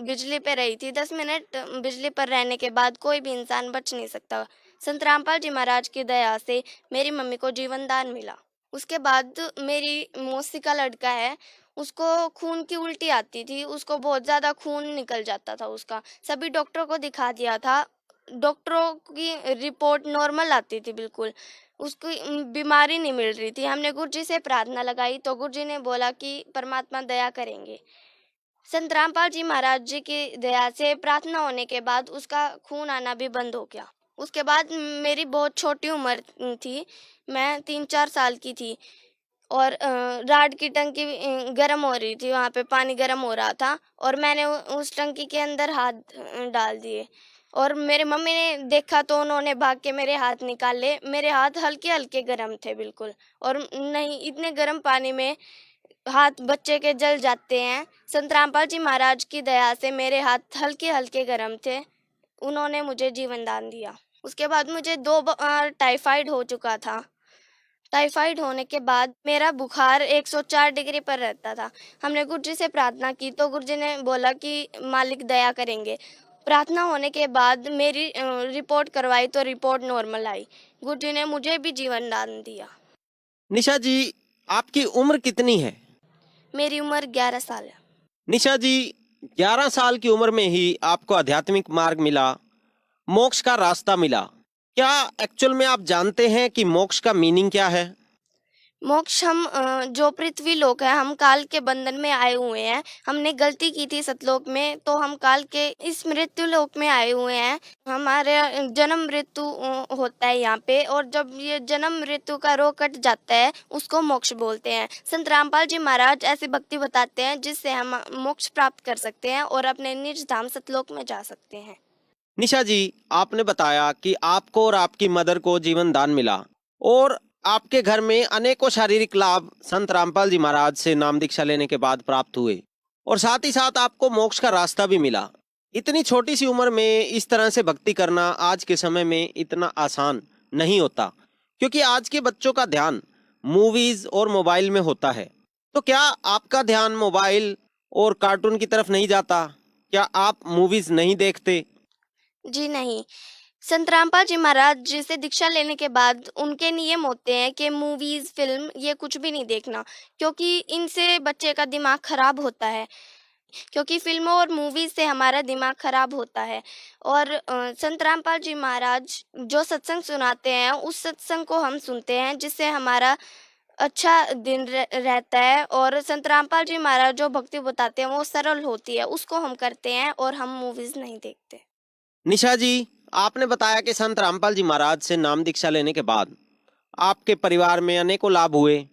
बिजली पे रही थी। 10 मिनट बिजली पर रहने के बाद कोई भी इंसान बच नहीं सकता। संत रामपाल जी महाराज की दया से मेरी मम्मी को जीवन दान मिला। उसके बाद मेरी मौसी का लड़का है, उसको खून की उल्टी आती थी, उसको बहुत ज़्यादा खून निकल जाता था उसका। सभी डॉक्टरों को दिखा दिया था, डॉक्टरों की रिपोर्ट नॉर्मल आती थी, बिल्कुल उसकी बीमारी नहीं मिल रही थी। हमने गुरुजी से प्रार्थना लगाई तो गुरुजी ने बोला कि परमात्मा दया करेंगे। संत रामपाल जी महाराज जी की दया से प्रार्थना होने के बाद उसका खून आना भी बंद हो गया। उसके बाद मेरी बहुत छोटी उम्र थी, मैं 3-4 साल की थी और राड की टंकी गर्म हो रही थी, वहाँ पे पानी गर्म हो रहा था और मैंने उस टंकी के अंदर हाथ डाल दिए और मेरे मम्मी ने देखा तो उन्होंने भाग के मेरे हाथ निकाले। मेरे हाथ हल्के हल्के गर्म थे बिल्कुल, और नहीं, इतने गर्म पानी में हाथ बच्चे के जल जाते हैं। संत रामपाल जी महाराज की दया से मेरे हाथ हल्के हल्के गर्म थे, उन्होंने मुझे जीवन दान दिया। उसके बाद मुझे 2 बार टाइफाइड हो चुका था। टाइफाइड होने के बाद मेरा बुखार 104 डिग्री पर रहता था। हमने गुरु जी से प्रार्थना की तो गुरु जी ने बोला कि मालिक दया करेंगे। प्रार्थना होने के बाद मेरी रिपोर्ट करवाई तो रिपोर्ट नॉर्मल आई। गुरु जी ने मुझे भी जीवन दान दिया। निशा जी, आपकी उम्र कितनी है? मेरी उम्र 11 साल है। निशा जी, 11 साल की उम्र में ही आपको आध्यात्मिक मार्ग मिला, मोक्ष का रास्ता मिला। क्या एक्चुअल में आप जानते हैं कि मोक्ष का मीनिंग क्या है? मोक्ष, हम जो पृथ्वी लोक है, हम काल के बंधन में आए हुए हैं। हमने गलती की थी सतलोक में, तो हम काल के इस मृत्यु लोक में आए हुए हैं। हमारे जन्म मृत्यु होता है यहाँ पे, और जब ये जन्म मृत्यु का रोग कट जाता है उसको मोक्ष बोलते हैं। संत रामपाल जी महाराज ऐसी भक्ति बताते हैं जिससे हम मोक्ष प्राप्त कर सकते हैं और अपने निज धाम सतलोक में जा सकते हैं। निशा जी, आपने बताया कि आपको और आपकी मदर को जीवन दान मिला और आपके घर में अनेकों शारीरिक लाभ संत रामपाल जी महाराज से नाम दीक्षा लेने के बाद प्राप्त हुए और साथ ही साथ आपको मोक्ष का रास्ता भी मिला। इतनी छोटी सी उम्र में इस तरह से भक्ति करना आज के समय में इतना आसान नहीं होता, क्योंकि आज के बच्चों का ध्यान मूवीज और मोबाइल में होता है। तो क्या आपका ध्यान मोबाइल और कार्टून की तरफ नहीं जाता? क्या आप मूवीज नहीं देखते? जी नहीं, संत रामपाल जी महाराज जी से दीक्षा लेने के बाद उनके नियम होते हैं कि मूवीज, फिल्म ये कुछ भी नहीं देखना, क्योंकि इनसे बच्चे का दिमाग खराब होता है। क्योंकि फिल्मों और मूवीज से हमारा दिमाग खराब होता है। और संत रामपाल जी महाराज जो सत्संग सुनाते हैं उस सत्संग को हम सुनते हैं, जिससे हमारा अच्छा दिन रहता है। और संत रामपाल जी महाराज जो भक्ति बताते हैं वो सरल होती है, उसको हम करते हैं और हम मूवीज नहीं देखते। निशा जी, आपने बताया कि संत रामपाल जी महाराज से नाम दीक्षा लेने के बाद आपके परिवार में अनेकों लाभ हुए।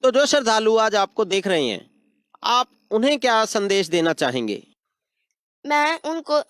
तो जो श्रद्धालु आज आपको देख रहे हैं, आप उन्हें क्या संदेश देना चाहेंगे? मैं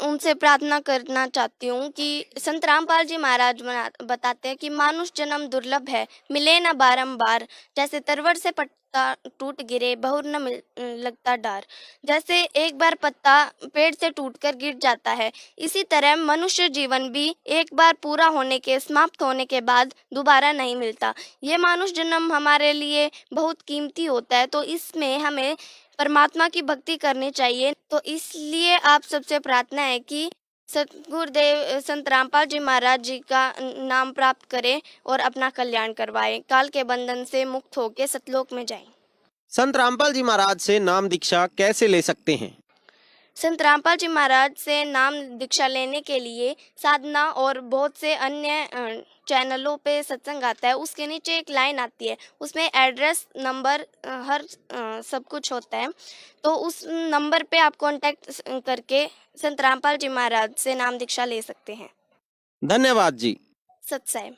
उनसे प्रार्थना करना चाहती हूँ कि संत रामपाल जी महाराज बताते हैं कि मानुष जन्म दुर्लभ है, मिले न बारंबार। जैसे तरवर से पत्ता टूट गिरे, बहुर न लगता डार। जैसे एक बार पत्ता पेड़ से टूटकर गिर जाता है, इसी तरह मनुष्य जीवन भी एक बार पूरा होने के, समाप्त होने के बाद दोबारा नहीं मिलता। ये मानुष जन्म हमारे लिए बहुत कीमती होता है, तो इसमें हमें परमात्मा की भक्ति करनी चाहिए। तो इसलिए आप सबसे प्रार्थना है कि सतगुरुदेव संत रामपाल जी महाराज जी का नाम प्राप्त करें और अपना कल्याण करवाएं, काल के बंधन से मुक्त होकर सतलोक में जाएं। संत रामपाल जी महाराज से नाम दीक्षा कैसे ले सकते हैं? संत रामपाल जी महाराज से नाम दीक्षा लेने के लिए साधना और बहुत से अन्य चैनलों पे सत्संग आता है, उसके नीचे एक लाइन आती है, उसमें एड्रेस, नंबर, हर सब कुछ होता है। तो उस नंबर पे आप कांटेक्ट करके संत रामपाल जी महाराज से नाम दीक्षा ले सकते हैं। धन्यवाद जी। सत साई।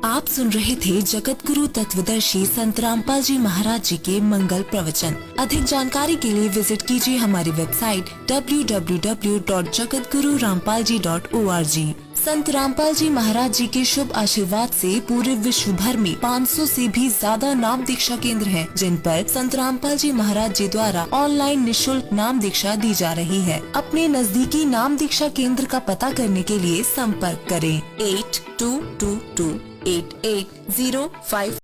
आप सुन रहे थे जगत गुरु तत्वदर्शी संत रामपाल जी महाराज जी के मंगल प्रवचन। अधिक जानकारी के लिए विजिट कीजिए हमारी वेबसाइट www.jagatgururampalji.org। संत रामपाल जी महाराज जी के शुभ आशीर्वाद से पूरे विश्व भर में 500 से भी ज्यादा नाम दीक्षा केंद्र हैं, जिन पर संत रामपाल जी महाराज जी द्वारा ऑनलाइन निशुल्क नाम दीक्षा दी जा रही है। अपने नजदीकी नाम दीक्षा केंद्र का पता करने के लिए संपर्क करें 82228805।